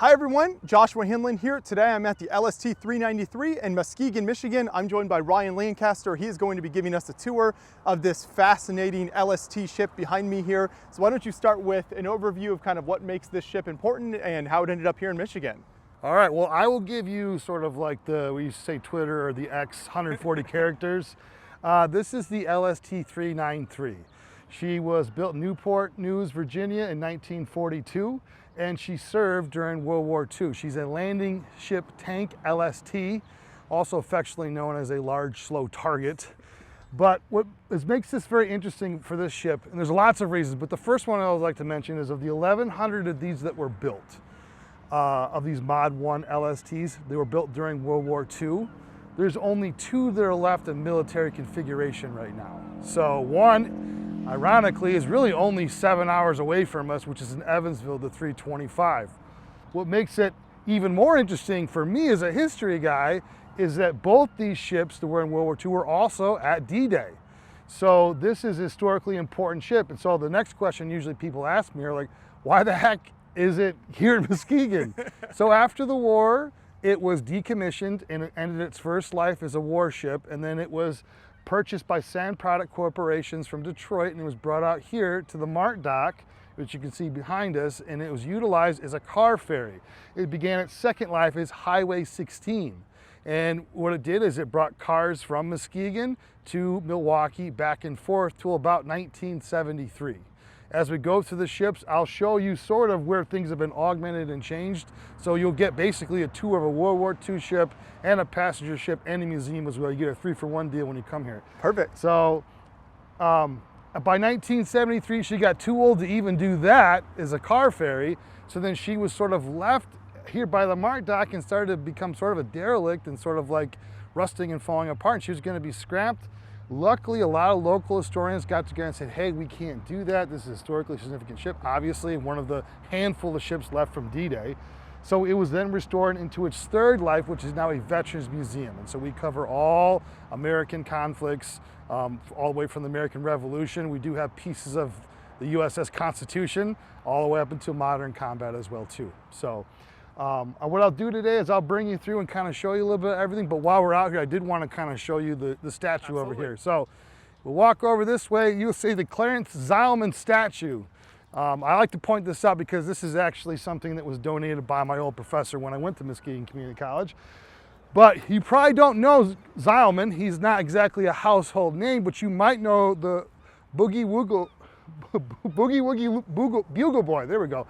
Hi everyone, Joshua Hanlon here. Today I'm at the LST 393 in Muskegon, Michigan. I'm joined by Ryan Lancaster. He is going to be giving us a tour of this fascinating LST ship behind me here. So why don't you start with an overview of kind of what makes this ship important and how it ended up here in Michigan. All right, well, I will give you sort of like we used to say Twitter or the X 140 characters. This is the LST 393. She was built in Newport News, Virginia in 1942, and she served during World War II. She's a landing ship tank LST, also affectionately known as a large slow target. But what makes this very interesting for this ship, and there's lots of reasons, but the first one I would like to mention is of the 1,100 of these that were built, of these Mod 1 LSTs, they were built during World War II. There's only 2 that are left in military configuration right now. So one, ironically, is really only 7 hours away from us, which is in Evansville, the 325. What makes it even more interesting for me as a history guy is that both these ships that were in World War II were also at D-Day. So this is a historically important ship. And so the next question usually people ask me are like, why the heck is it here in Muskegon? So after the war, it was decommissioned and it ended its first life as a warship, and then it was purchased by Sand Product Corporations from Detroit, and it was brought out here to the Mart Dock, which you can see behind us, and it was utilized as a car ferry. It began its second life as Highway 16. And what it did is it brought cars from Muskegon to Milwaukee back and forth till about 1973. As we go through the ships, I'll show you sort of where things have been augmented and changed. So you'll get basically a tour of a World War II ship and a passenger ship and a museum as well. You get a 3-for-1 deal when you come here. Perfect. So by 1973, she got too old to even do that as a car ferry. So then she was sort of left here by the Mart Dock and started to become sort of a derelict and sort of like rusting and falling apart. And she was going to be scrapped. Luckily, a lot of local historians got together and said, hey, we can't do that. This is a historically significant ship. Obviously, one of the handful of ships left from D-Day. So it was then restored into its third life, which is now a Veterans Museum. And so we cover all American conflicts, all the way from the American Revolution. We do have pieces of the USS Constitution, all the way up until modern combat as well, too. So what I'll do today is I'll bring you through and kind of show you a little bit of everything, but while we're out here, I did want to kind of show you the statue over here. So we'll walk over this way, you'll see the Clarence Zileman statue. I like to point this out because this is actually something that was donated by my old professor when I went to Muskegon Community College. But you probably don't know Zileman. He's not exactly a household name, but you might know the Boogie Woogie Bugle Boy. There we go.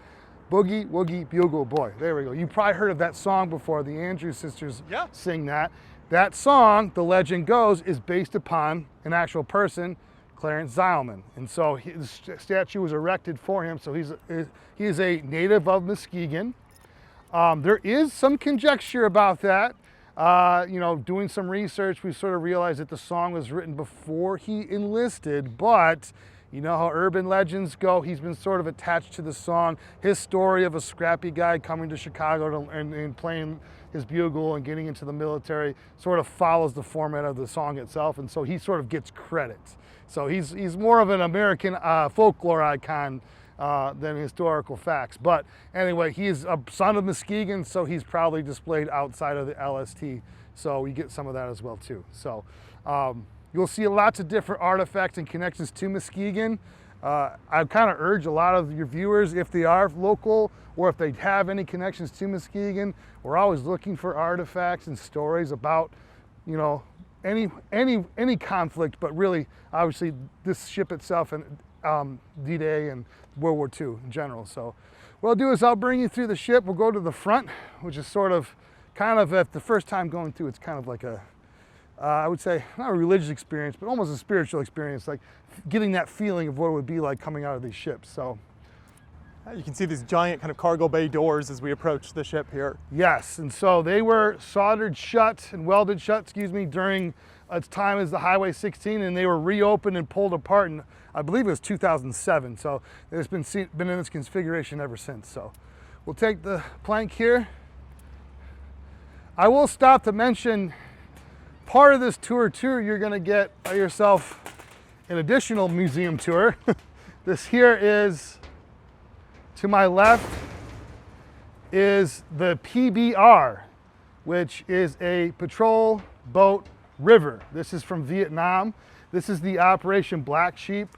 Boogie Woogie Bugle Boy. There we go. You probably heard of that song before. The Andrews sisters sing that. That song, the legend goes, is based upon an actual person, Clarence Zileman. And so his statue was erected for him. So he is a native of Muskegon. There is some conjecture about that. Doing some research, we sort of realized that the song was written before he enlisted, but you know how urban legends go. He's been sort of attached to the song. His story of a scrappy guy coming to Chicago and playing his bugle and getting into the military sort of follows the format of the song itself, and so he sort of gets credit. So he's more of an American folklore icon than historical facts. But anyway, he is a son of Muskegon, so he's probably displayed outside of the LST. So we get some of that as well too. So. You'll see lots of different artifacts and connections to Muskegon. I kind of urge a lot of your viewers, if they are local or if they have any connections to Muskegon, we're always looking for artifacts and stories about, any conflict, but really, obviously, this ship itself and D-Day and World War II in general. So what I'll do is I'll bring you through the ship. We'll go to the front, which is sort of, at the first time going through, it's kind of like I would say, not a religious experience, but almost a spiritual experience, like getting that feeling of what it would be like coming out of these ships. So, you can see these giant kind of cargo bay doors as we approach the ship here. Yes, and so they were soldered shut and welded shut, during its time as the Highway 16, and they were reopened and pulled apart in, I believe it was 2007. So it's been in this configuration ever since. So we'll take the plank here. I will stop to mention, part of this tour too, you're going to get yourself an additional museum tour. This here is, to my left, is the PBR, which is a patrol boat river. This is from Vietnam. This is the Operation Black Sheep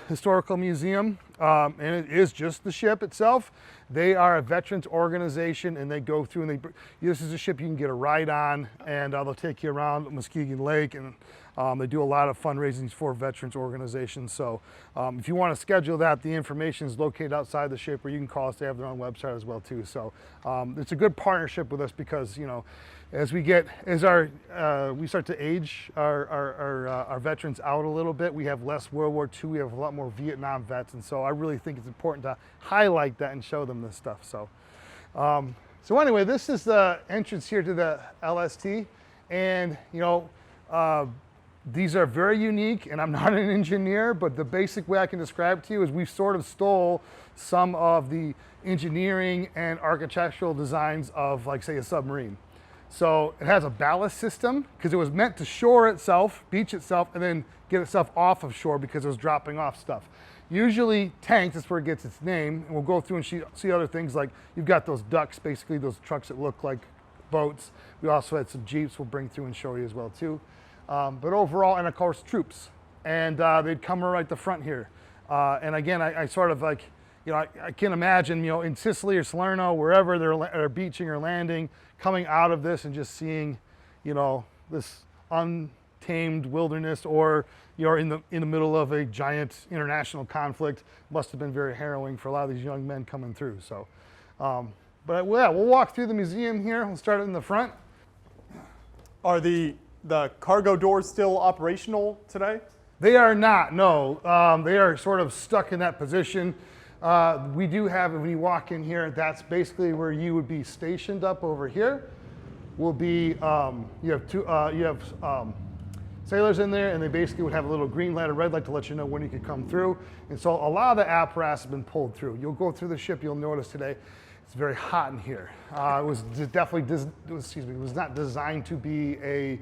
Historical Museum, and it is just the ship itself. They are a veterans organization, and they go through and this is a ship you can get a ride on, and they'll take you around Muskegon Lake, and they do a lot of fundraisings for veterans organizations. So if you want to schedule that, the information is located outside the ship, or you can call us. They have their own website as well too. So it's a good partnership with us because, you know, as we start to age our veterans out a little bit, we have less World War II, we have a lot more Vietnam vets, and so I really think it's important to highlight that and show them this stuff. So, so anyway, this is the entrance here to the LST, and you know, these are very unique, and I'm not an engineer, but the basic way I can describe it to you is we sort of stole some of the engineering and architectural designs of, like, say, a submarine. So it has a ballast system because it was meant to shore itself, beach itself, and then get itself off of shore because it was dropping off stuff. Usually tanks, that's where it gets its name, and we'll go through and see other things like you've got those ducks, basically those trucks that look like boats. We also had some Jeeps we'll bring through and show you as well too. But overall, and of course troops, and they'd come right at the front here. And again, I sort of like, you know, I can imagine, you know, in Sicily or Salerno, wherever they're beaching or landing, coming out of this and just seeing, you know, this untamed wilderness, or, you know, in the middle of a giant international conflict, must have been very harrowing for a lot of these young men coming through. So, but yeah, we'll walk through the museum here. We'll start in the front. Are the cargo doors still operational today? They are not, no. They are sort of stuck in that position. We do have, when you walk in here, that's basically where you would be stationed. Up over here will be, you have sailors in there, and they basically would have a little green light or red light to let you know when you could come through. And so a lot of the apparatus has been pulled through. You'll go through the ship, you'll notice today, it's very hot in here. It was definitely, it was not designed to be a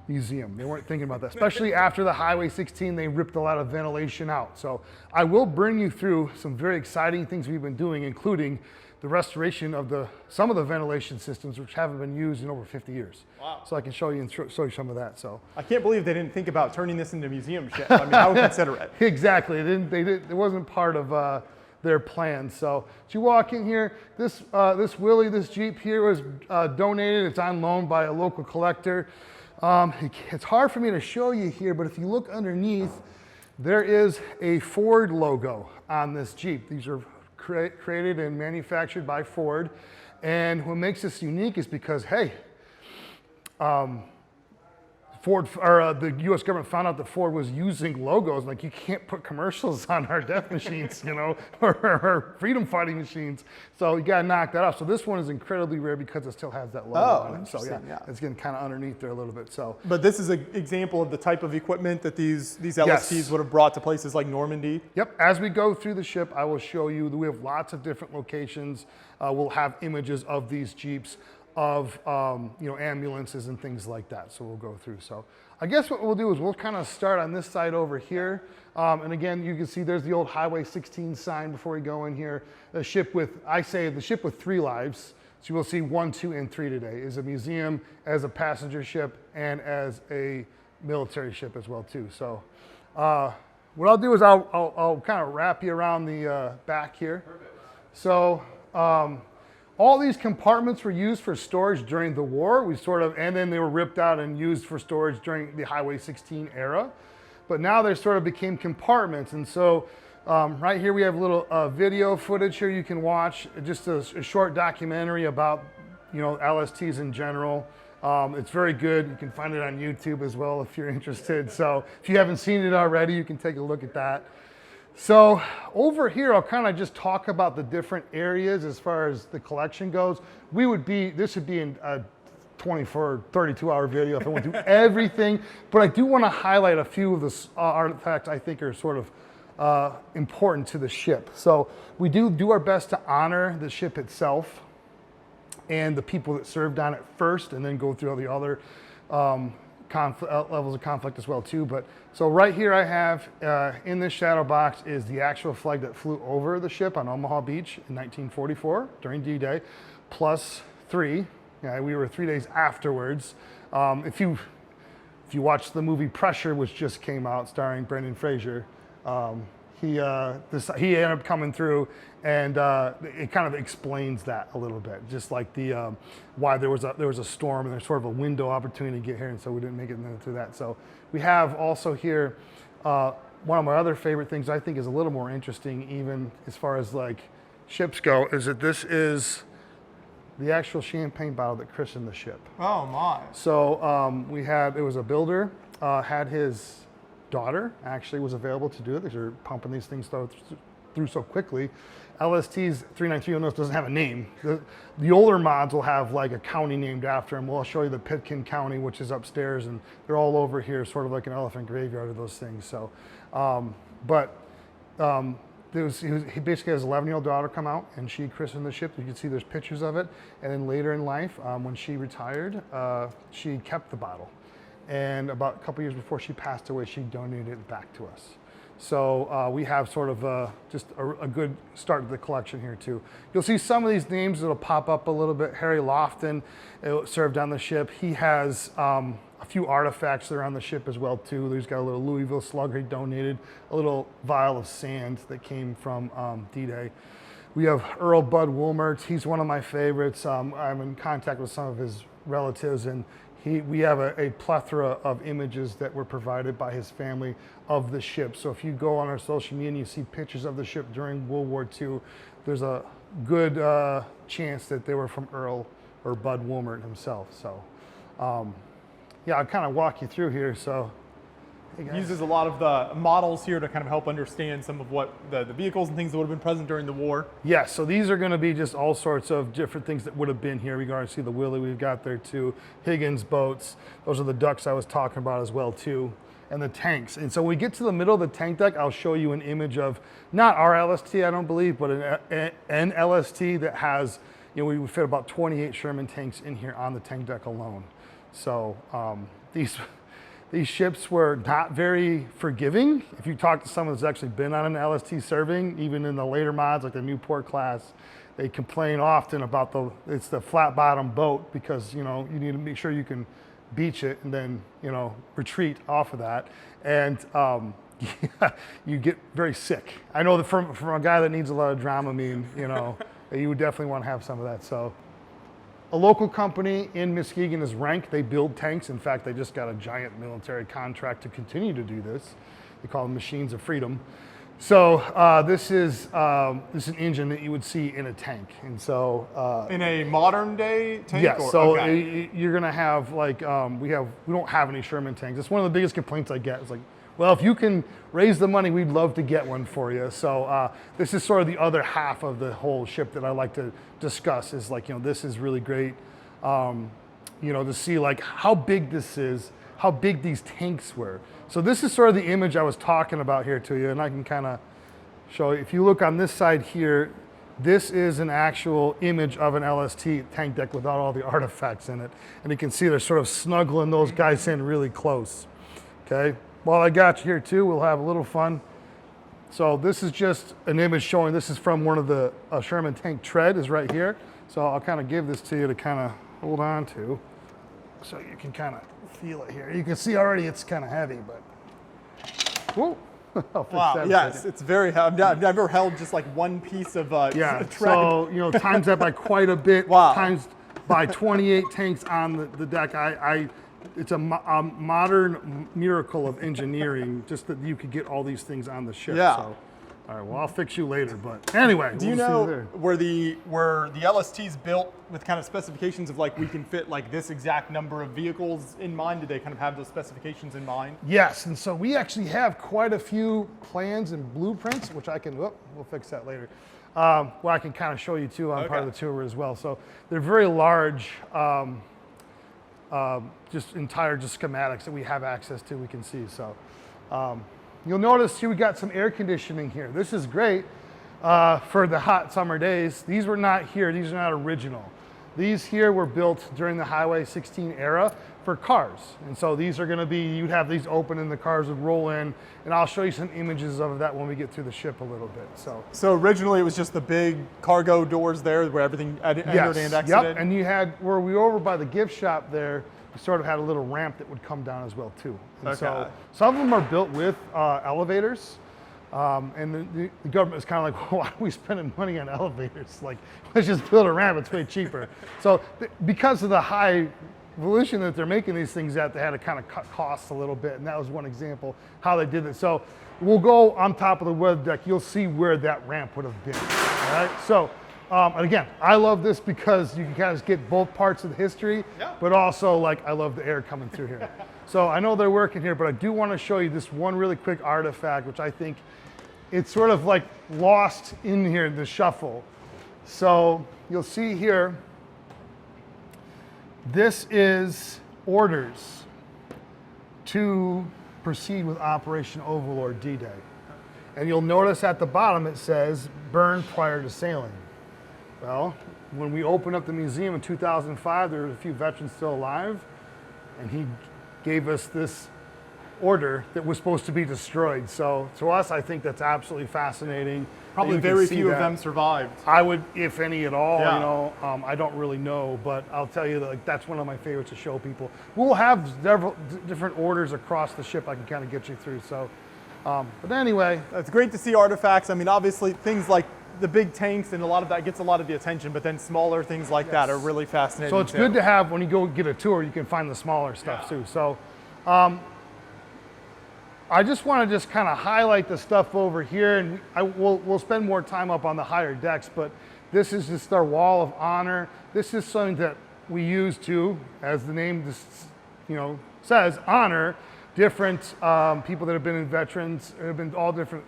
museum. They weren't thinking about that, especially after the Highway 16, they ripped a lot of ventilation out. So I will bring you through some very exciting things we've been doing, including the restoration of some of the ventilation systems, which haven't been used in over 50 years. Wow. So I can show you and show you some of that. So I can't believe they didn't think about turning this into a museum ship. I mean, how considerate. Exactly. It wasn't part of their plans. So as you walk in here, this Jeep here was donated. It's on loan by a local collector. It's hard for me to show you here, but if you look underneath, there is a Ford logo on this Jeep. These are created and manufactured by Ford. And what makes this unique is because, hey, the U.S. government found out that Ford was using logos. Like, you can't put commercials on our death machines, you know, or freedom fighting machines. So you got to knock that off. So this one is incredibly rare because it still has that logo on it. So yeah, it's getting kind of underneath there a little bit. So, but this is an example of the type of equipment that these LSTs would have brought to places like Normandy. Yep. As we go through the ship, I will show you that we have lots of different locations. We'll have images of these Jeeps, of you know, ambulances and things like that. So we'll go through. So I guess what we'll do is we'll kind of start on this side over here. And again, you can see there's the old Highway 16 sign before we go in here. The ship with 3 lives. So you will see 1, 2, and 3 today. Is a museum, as a passenger ship, and as a military ship as well too. So what I'll do is I'll kind of wrap you around the back here. Perfect. So all these compartments were used for storage during the war. And then they were ripped out and used for storage during the Highway 16 era. But now they sort of became compartments. And so right here we have a little video footage here you can watch, just a short documentary about, you know, LSTs in general. It's very good. You can find it on YouTube as well if you're interested. So if you haven't seen it already, you can take a look at that. So over here, I'll kind of just talk about the different areas as far as the collection goes. This would be in a 24, 32-hour video if I went through everything, but I do want to highlight a few of the artifacts I think are sort of important to the ship. So we do our best to honor the ship itself and the people that served on it first, and then go through all the other levels of conflict as well too. But so right here I have in this shadow box is the actual flag that flew over the ship on Omaha Beach in 1944 during D-Day, +3. Yeah, we were 3 days afterwards. If you watch the movie Pressure, which just came out, starring Brendan Fraser, he ended up coming through, and it kind of explains that a little bit, just like the why there was a storm and there's sort of a window opportunity to get here, and so we didn't make it through that. So we have also here one of my other favorite things I think is a little more interesting, even as far as like ships go, is that this is the actual champagne bottle that christened the ship. Oh my. So it was a builder, had his daughter actually was available to do it. They're pumping these things through so quickly. LST's 393, you'll notice, doesn't have a name. The older mods will have like a county named after them. Well, I'll show you the Pitkin County, which is upstairs, and they're all over here, sort of like an elephant graveyard of those things. So, he basically has his 11-year-old daughter come out, and she christened the ship. You can see there's pictures of it. And then later in life, when she retired, she kept the bottle. And about a couple years before she passed away, she donated it back to us. So we have sort of just a good start to the collection here too. You'll see some of these names that'll pop up a little bit. Harry Lofton served on the ship. He has a few artifacts that are on the ship as well too. He's got a little Louisville slugger he donated, a little vial of sand that came from D-Day. We have Earl Bud Woolmert. He's one of my favorites. I'm in contact with some of his relatives, and we have a plethora of images that were provided by his family of the ship. So if you go on our social media and you see pictures of the ship during World War II, there's a good chance that they were from Earl or Bud Woolmert himself. So yeah, I'll kind of walk you through here. So He uses a lot of the models here to kind of help understand some of what the vehicles and things that would have been present during the war. Yes, so these are going to be just all sorts of different things that would have been here. We see the Willie we've got there too, Higgins boats. Those are the ducks I was talking about as well too, and the tanks. And so when we get to the middle of the tank deck, I'll show you an image of, not our LST, I don't believe, but an LST that has, we would fit about 28 Sherman tanks in here on the tank deck alone. So these ships were not very forgiving. If you talk to someone that's actually been on an LST serving, even in the later mods, like the Newport class, they complain often about it's the flat bottom boat, because you need to make sure you can beach it and then retreat off of that, and you get very sick. I know that from a guy that needs a lot of Dramamine, you would definitely want to have some of that. So a local company in Muskegon is Rank. They build tanks. In fact, they just got a giant military contract to continue to do this. They call them Machines of Freedom. So this is an engine that you would see in a tank. And so in a modern day tank? Yes. So you're going to have we don't have any Sherman tanks. It's one of the biggest complaints I get. It's like, well, if you can raise the money, we'd love to get one for you. So this is sort of the other half of the whole ship that I like to discuss, is this is really great, to see like how big this is, how big these tanks were. So this is sort of the image I was talking about here to you, and I can kind of show you. If you look on this side here, this is an actual image of an LST tank deck without all the artifacts in it. And you can see they're sort of snuggling those guys in really close, okay? While I got you here too, we'll have a little fun. So this is just an image showing, this is from one of the Sherman tank tread is right here. So I'll kind of give this to you to kind of hold on to, so you can kind of feel it here. You can see already it's kind of heavy, but whoa. Wow, yes, it's very heavy. I've never held just like one piece of tread. So times that by quite a bit, wow. Times by 28 tanks on the deck. It's a modern miracle of engineering, just that you could get all these things on the ship. Yeah. So, all right, well, I'll fix you later, but anyway. Do you know were the LSTs built with kind of specifications of like, we can fit like this exact number of vehicles in mind? Did they kind of have those specifications in mind? Yes, and so we actually have quite a few plans and blueprints, which I can, we'll fix that later. Well, I can kind of show you too on part of the tour as well. So they're very large, just schematics that we have access to, we can see. So you'll notice here we got some air conditioning here. This is great for the hot summer days. These were not here, these are not original. These here were built during the Highway 16 era for cars. And so these are gonna be, you'd have these open and the cars would roll in, and I'll show you some images of that when we get through the ship a little bit. So originally it was just the big cargo doors there where everything entered and exited? Yep, and you had, where we were over by the gift shop there, we sort of had a little ramp that would come down as well too. And so some of them are built with elevators. And the government is kind of like, well, why are we spending money on elevators? Like, let's just build a ramp, it's way cheaper. So because of the high evolution that they're making these things at, they had to kind of cut costs a little bit, and that was one example how they did it. So we'll go on top of the weather deck, you'll see where that ramp would have been, all right? So, and again, I love this because you can kind of get both parts of the history, but also like, I love the air coming through here. So I know they're working here, but I do want to show you this one really quick artifact, which I think it's sort of like lost in here, the shuffle. So you'll see here, this is orders to proceed with Operation Overlord D-Day. And you'll notice at the bottom it says, burn prior to sailing. Well, when we opened up the museum in 2005, there were a few veterans still alive, and he gave us this order that was supposed to be destroyed. So to us, I think that's absolutely fascinating. Probably very few of them survived. I would, if any at all, Yeah. you know, I don't really know, but I'll tell you that like, that's one of my favorites to show people. We'll have several different orders across the ship I can kind of get you through. So, but anyway. It's great to see artifacts. I mean, obviously things like the big tanks and a lot of that gets a lot of the attention, but then smaller things like that are really fascinating. So it's good to have, when you go get a tour, you can find the smaller stuff too. So I just want to just kind of highlight the stuff over here, and we'll spend more time up on the higher decks, but this is just our wall of honor. This is something that we use to, as the name says, honor different people that have been in veterans, have been all different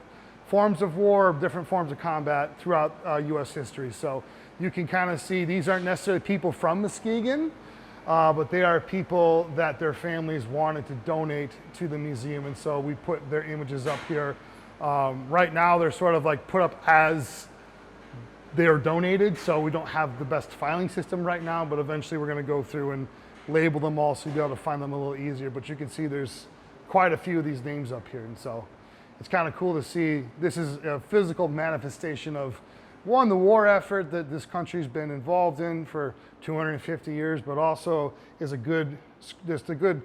forms of war, different forms of combat throughout US history. So you can kind of see these aren't necessarily people from Muskegon, but they are people that their families wanted to donate to the museum, and so we put their images up here. Right now they're sort of like put up as they are donated, so we don't have the best filing system right now, but eventually we're going to go through and label them all so you'll be able to find them a little easier. But you can see there's quite a few of these names up here, and so it's kind of cool to see. This is a physical manifestation of, one, the war effort that this country's been involved in for 250 years, but also is just a good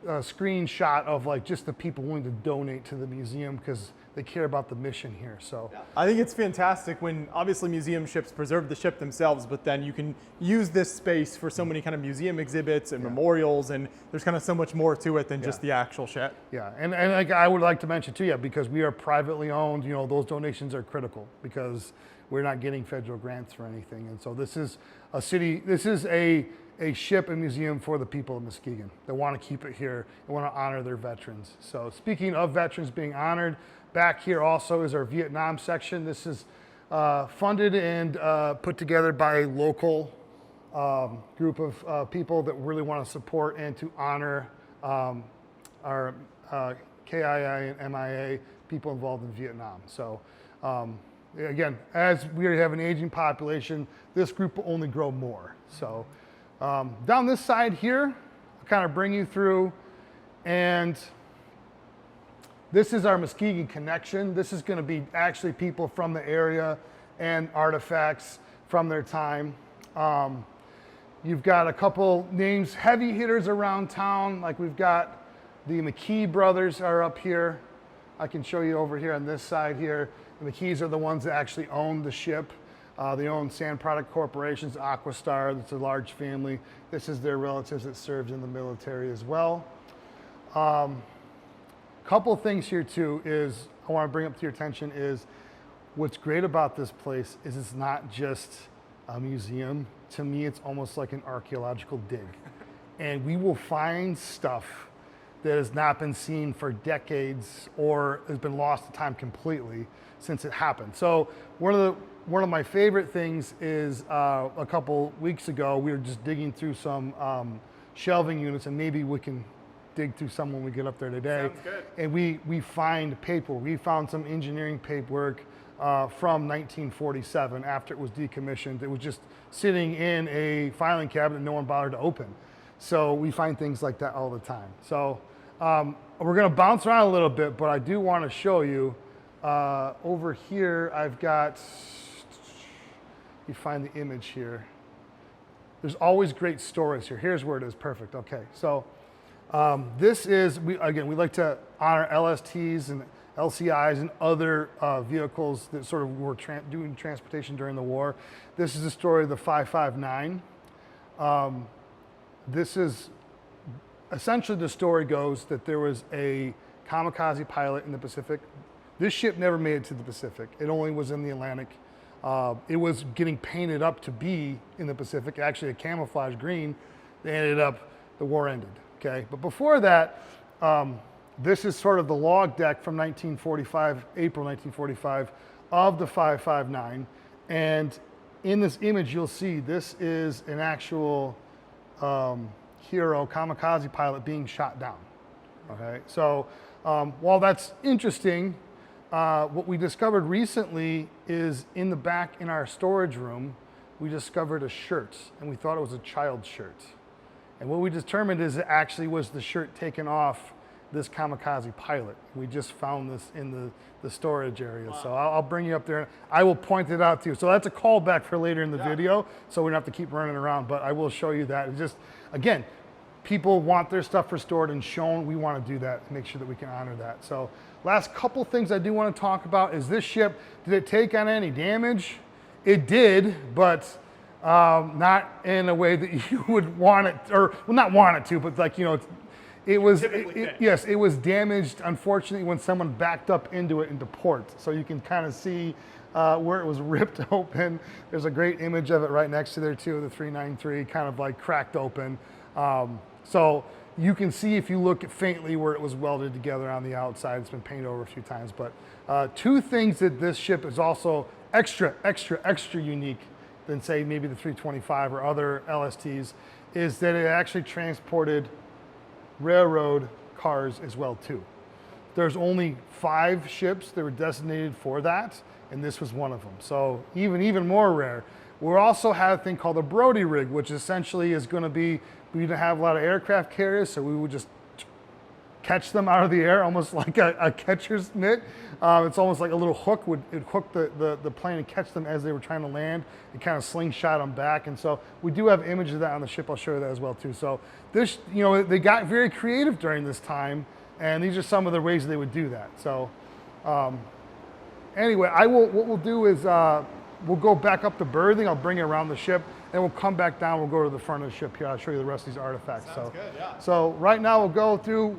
screenshot of like just the people willing to donate to the museum because they care about the mission here. So I think it's fantastic when obviously museum ships preserve the ship themselves, but then you can use this space for so many kind of museum exhibits and memorials, and there's kind of so much more to it than just the actual ship. Yeah, and like I would like to mention too, because we are privately owned, you know, those donations are critical because we're not getting federal grants for anything. And so this is a ship and museum for the people of Muskegon that want to keep it here and want to honor their veterans. So speaking of veterans being honored, back here also is our Vietnam section. This is funded and put together by a local group of people that really want to support and to honor our KIA and MIA people involved in Vietnam. So again, as we have an aging population, this group will only grow more. So down this side here, I'll kind of bring you through, and this is our Muskegon connection. This is going to be actually people from the area and artifacts from their time. You've got a couple names, heavy hitters around town, like we've got the McKee brothers are up here. I can show you over here on this side here. The McKees are the ones that actually own the ship. They own Sand Product Corporations, Aquastar, that's a large family. This is their relatives that served in the military as well. Couple things here too is, I want to bring up to your attention is, what's great about this place is it's not just a museum. To me, it's almost like an archaeological dig. And we will find stuff that has not been seen for decades or has been lost to time completely since it happened. So one of my favorite things is a couple weeks ago, we were just digging through some shelving units, and maybe we can dig through some when we get up there today. Sounds good. And we find paper. We found some engineering paperwork from 1947 after it was decommissioned. It was just sitting in a filing cabinet no one bothered to open. So we find things like that all the time. So we're gonna bounce around a little bit, but I do wanna show you over here, I've got, you find the image here. There's always great stories here. Here's where it is, perfect, okay. So this is, we like to honor LSTs and LCIs and other vehicles that sort of were doing transportation during the war. This is the story of the 559. This is, essentially the story goes that there was a kamikaze pilot in the Pacific. This ship never made it to the Pacific. It only was in the Atlantic. It was getting painted up to be in the Pacific, actually a camouflage green. They ended up, the war ended, okay? But before that, this is sort of the log deck from 1945, April 1945, of the 559. And in this image, you'll see this is an actual hero kamikaze pilot being shot down, okay? So while that's interesting, what we discovered recently is in the back in our storage room, we discovered a shirt, and we thought it was a child's shirt. And what we determined is it actually was the shirt taken off this kamikaze pilot. We just found this in the storage area. Wow. So I'll bring you up there. I will point it out to you. So that's a callback for later in the video, so we don't have to keep running around, but I will show you that. It's just, again, people want their stuff restored and shown. We want to do that, make sure that we can honor that. So last couple things I do want to talk about is this ship, did it take on any damage? It did, but not in a way that you would want it, or well, not want it to, but like, you know, it was, yes, it was damaged, unfortunately, when someone backed up into it into port. So you can kind of see where it was ripped open. There's a great image of it right next to there too, the 393, kind of like cracked open. So you can see if you look at faintly where it was welded together on the outside. It's been painted over a few times, but two things that this ship is also extra unique than say maybe the 325 or other LSTs is that it actually transported railroad cars as well too. There's only 5 ships that were designated for that, and this was one of them. So even more rare. We also have a thing called a Brody rig, which essentially is going to be, we didn't have a lot of aircraft carriers, so we would just catch them out of the air, almost like a catcher's mitt. It's almost like a little hook, it'd hook the plane and catch them as they were trying to land and kind of slingshot them back. And so we do have images of that on the ship. I'll show you that as well too. So this, you know, they got very creative during this time, and these are some of the ways they would do that. So anyway, what we'll do is we'll go back up to berthing. I'll bring it around the ship, and we'll come back down. We'll go to the front of the ship here. I'll show you the rest of these artifacts. Sounds good, yeah. So right now we'll go through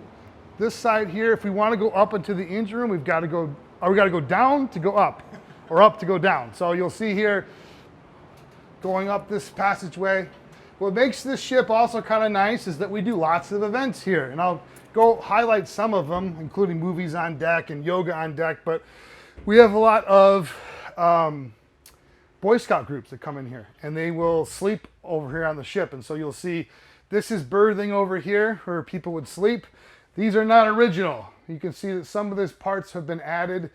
this side here. If we want to go up into the engine room, we've got to go, or we got to go down to go up, or up to go down. So you'll see here, going up this passageway. What makes this ship also kind of nice is that we do lots of events here, and I'll go highlight some of them, including movies on deck and yoga on deck. But we have a lot of Boy Scout groups that come in here, and they will sleep over here on the ship. And so you'll see this is berthing over here where people would sleep. These are not original. You can see that some of these parts have been added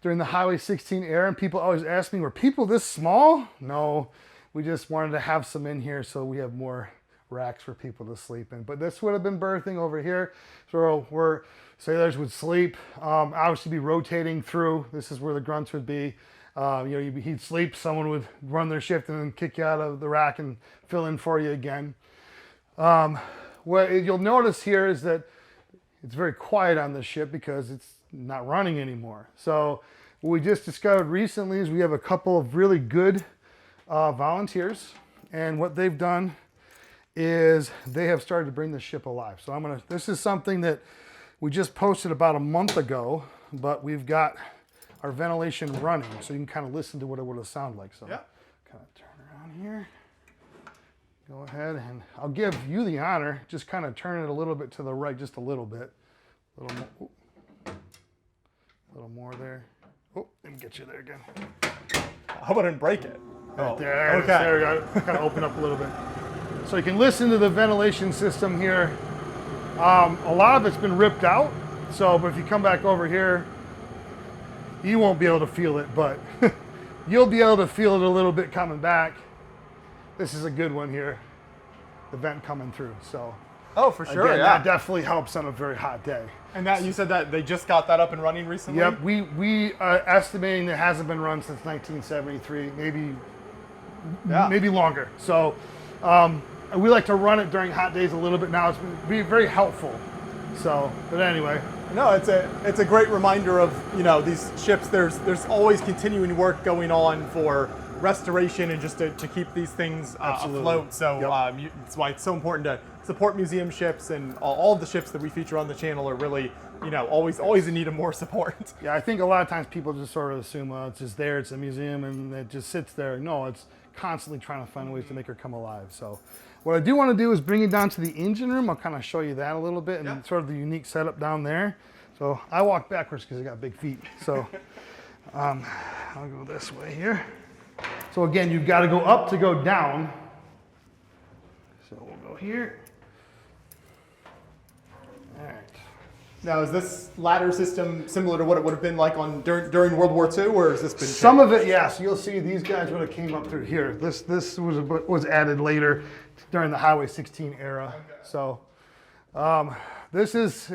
during the Highway 16 era, and people always ask me, were people this small? No, we just wanted to have some in here so we have more racks for people to sleep in. But this would have been berthing over here, so where sailors would sleep, obviously be rotating through. This is where the grunts would be. You know, he'd sleep, someone would run their shift and then kick you out of the rack and fill in for you again. What you'll notice here is that it's very quiet on this ship because it's not running anymore. So what we just discovered recently is we have a couple of really good volunteers, and what they've done is they have started to bring the ship alive. So this is something that we just posted about a month ago, but we've got our ventilation running, so you can kind of listen to what it would have sounded like. So kind of turn around here. Go ahead, and I'll give you the honor. Just kind of turn it a little bit to the right, just a little bit. A little more there. Oh, let me get you there again. How about I didn't break it? Right there. Okay. There we go. Kind of open up a little bit. So you can listen to the ventilation system here. A lot of it's been ripped out. So, but if you come back over here, You won't be able to feel it, but you'll be able to feel it a little bit coming back. This is a good one here, the vent coming through. So, oh, for sure, again, yeah. that definitely helps on a very hot day. And that, you said that they just got that up and running recently? Yep, we are estimating it hasn't been run since 1973, maybe longer. So we like to run it during hot days a little bit now. It's been very helpful. So, but anyway. No, it's a great reminder of, you know, these ships. There's always continuing work going on for restoration and just to keep these things afloat. So that's why it's so important to support museum ships, and all of the ships that we feature on the channel are really, you know, always in need of more support. Yeah, I think a lot of times people just sort of assume, well, it's just there, it's a museum, and it just sits there. No, it's constantly trying to find ways to make her come alive. So what I do want to do is bring you down to the engine room. I'll kind of show you that a little bit, and sort of the unique setup down there. So I walk backwards because I got big feet. So I'll go this way here. So again, you've got to go up to go down. So we'll go here. All right. Now, is this ladder system similar to what it would have been like during World War II, or has this been changed? Some of it, yeah. So you'll see these guys would have came up through here. This was added later during the Highway 16 era. Okay. So this is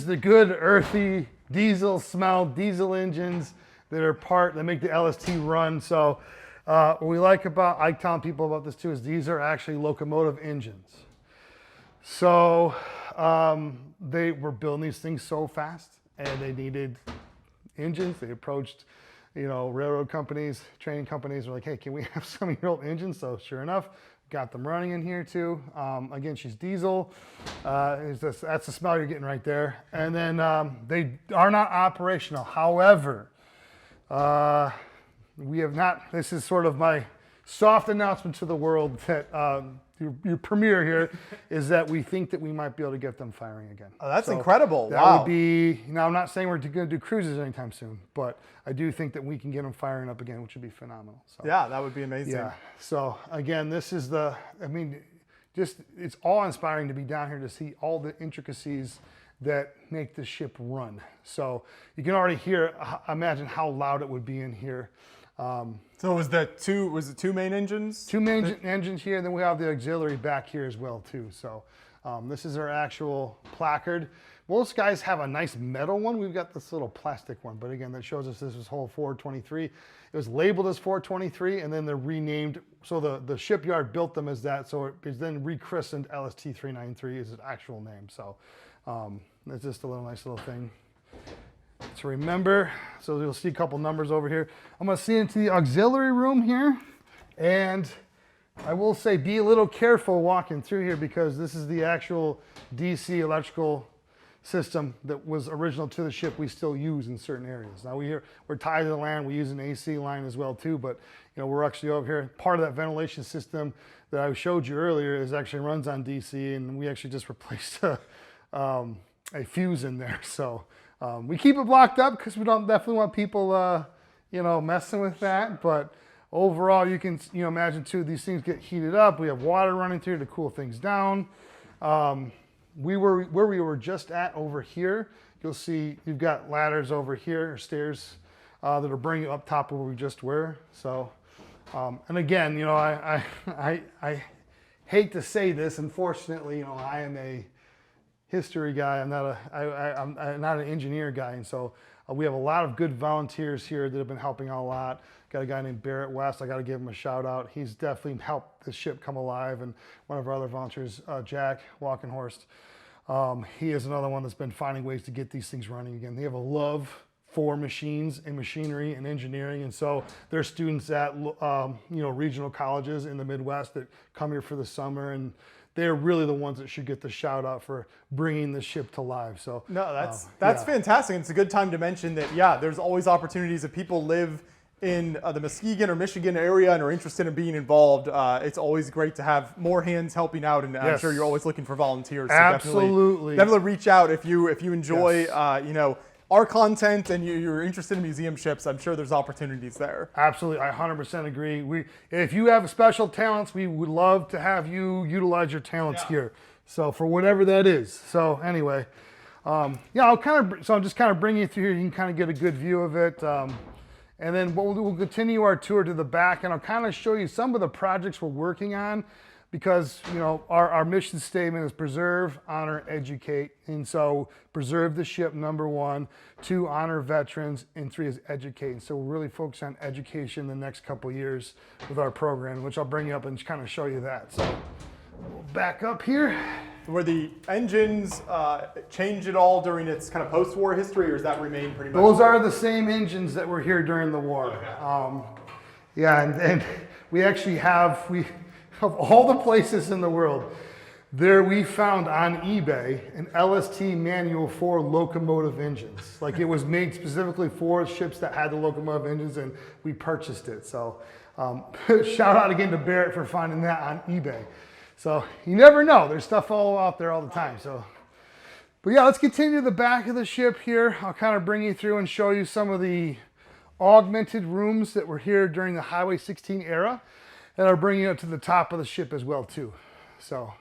the good earthy diesel smell, diesel engines that make the LST run. So what we like about, I tell people about this too, is these are actually locomotive engines. So they were building these things so fast, and they needed engines. They approached, you know, railroad companies, train companies. Were like, hey, can we have some of your old engines? So sure enough, got them running in here too. Again, she's diesel. That's the smell you're getting right there. And then they are not operational. However, we have not. This is sort of my soft announcement to the world that your premiere here is that we think that we might be able to get them firing again. Oh, that's incredible. That wow. would be, now I'm not saying we're going to do cruises anytime soon, but I do think that we can get them firing up again, which would be phenomenal. So, yeah, that would be amazing. Yeah. So again, this is it's awe-inspiring to be down here to see all the intricacies that make the ship run. So you can already imagine how loud it would be in here. So was it two main engines? Two main engines here, then we have the auxiliary back here as well too. So this is our actual placard. Most guys have a nice metal one. We've got this little plastic one, but again, that shows us this is hull 423. It was labeled as 423, and then they're renamed. So the shipyard built them as that, so it is then rechristened LST 393 is its actual name. So it's just a nice little thing to remember. So you'll see a couple numbers over here. I'm going to see into the auxiliary room here, and I will say be a little careful walking through here because this is the actual DC electrical system that was original to the ship we still use in certain areas. Now we're tied to the land, we use an AC line as well too, but you know, we're actually over here. Part of that ventilation system that I showed you earlier actually runs on DC, and we actually just replaced a fuse in there. So we keep it blocked up because we don't definitely want people messing with that. But overall, you can imagine too, these things get heated up. We have water running through to cool things down. Where we were just at over here, you'll see you've got ladders over here, or stairs that are bringing you up top of where we just were. So, and again, I hate to say this. Unfortunately, I am a history guy. I'm not an engineer guy, and so we have a lot of good volunteers here that have been helping out a lot. Got a guy named Barrett West. I got to give him a shout out. He's definitely helped the ship come alive. And one of our other volunteers, Jack Walkenhorst, he is another one that's been finding ways to get these things running again. They have a love for machines and machinery and engineering, and so there's students at regional colleges in the Midwest that come here for the summer, and they're really the ones that should get the shout out for bringing the ship to life. So no, that's fantastic. It's a good time to mention that there's always opportunities if people live in the Muskegon or Michigan area and are interested in being involved. It's always great to have more hands helping out, and I'm sure you're always looking for volunteers. So absolutely, definitely reach out if you enjoy our content and you're interested in museum ships. I'm sure there's opportunities there. Absolutely, I 100% agree. If you have special talents, we would love to have you utilize your talents here. So for whatever that is. So anyway, Yeah, so I'll just kind of bring you through here. You can kind of get a good view of it. And then what we'll do, we'll continue our tour to the back, and I'll kind of show you some of the projects we're working on, because our mission statement is preserve, honor, educate. And so preserve the ship, number 1, 2, honor veterans, and 3 is educate. And so we're really focused on education the next couple of years with our program, which I'll bring you up and kind of show you that. So we'll back up here. Were the engines changed at all during its kind of post-war history, or does that remain pretty much? Those are the same engines that were here during the war. Okay. Yeah, and we actually have, of all the places in the world, we found on eBay an LST manual for locomotive engines. Like, it was made specifically for ships that had the locomotive engines, and we purchased it. So shout out again to Barrett for finding that on eBay. So you never know, there's stuff all out there all the time. But yeah, let's continue to the back of the ship here. I'll kind of bring you through and show you some of the augmented rooms that were here during the Highway 16 era. And I'll bring you up to the top of the ship as well too. So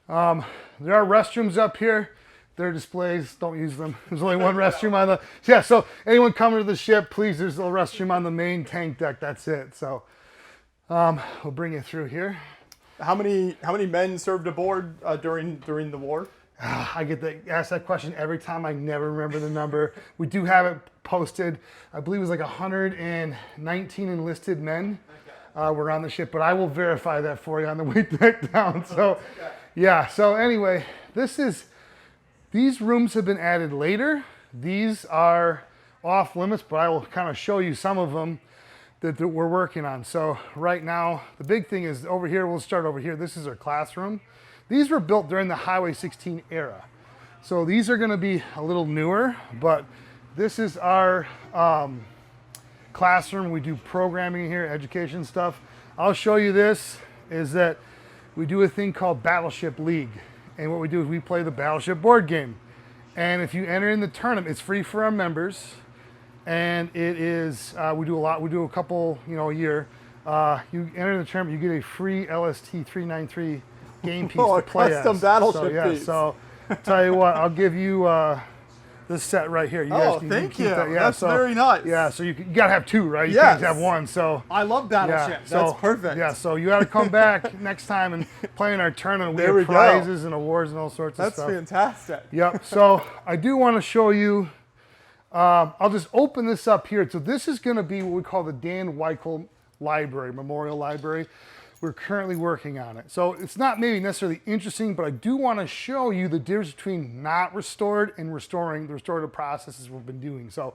there are restrooms up here. They're displays, don't use them. There's only one restroom on the, yeah, so anyone coming to the ship, please, there's a restroom on the main tank deck, that's it. So we'll bring you through here. How many men served aboard during the war? I get asked that question every time. I never remember the number. We do have it posted. I believe it was like 119 enlisted men were on the ship, but I will verify that for you on the way back down. So, yeah. So anyway, these rooms have been added later. These are off limits, but I will kind of show you some of them that we're working on. So right now, the big thing is over here, we'll start over here. This is our classroom. These were built during the Highway 16 era. So these are gonna be a little newer, but this is our classroom. We do programming here, education stuff. I'll show you this, is that we do a thing called Battleship League. And what we do is we play the Battleship board game. And if you enter in the tournament, it's free for our members. And it is, we do a couple, a year. You enter the tournament, you get a free LST 393 game piece to play custom as. battleship piece. So tell you what, I'll give you this set right here. Thank you. That's very nice. Yeah, so you gotta have 2, right? You yes. can't have 1. So I love battleships. That's perfect. Yeah, so you gotta come back next time and play in our tournament. We have prizes and awards and all sorts of stuff. That's fantastic. Yep. So I do want to show you. I'll just open this up here. So this is going to be what we call the Dan Weichel Library, Memorial Library. We're currently working on it. So it's not maybe necessarily interesting, but I do want to show you the difference between not restored and restoring, the restorative processes we've been doing. So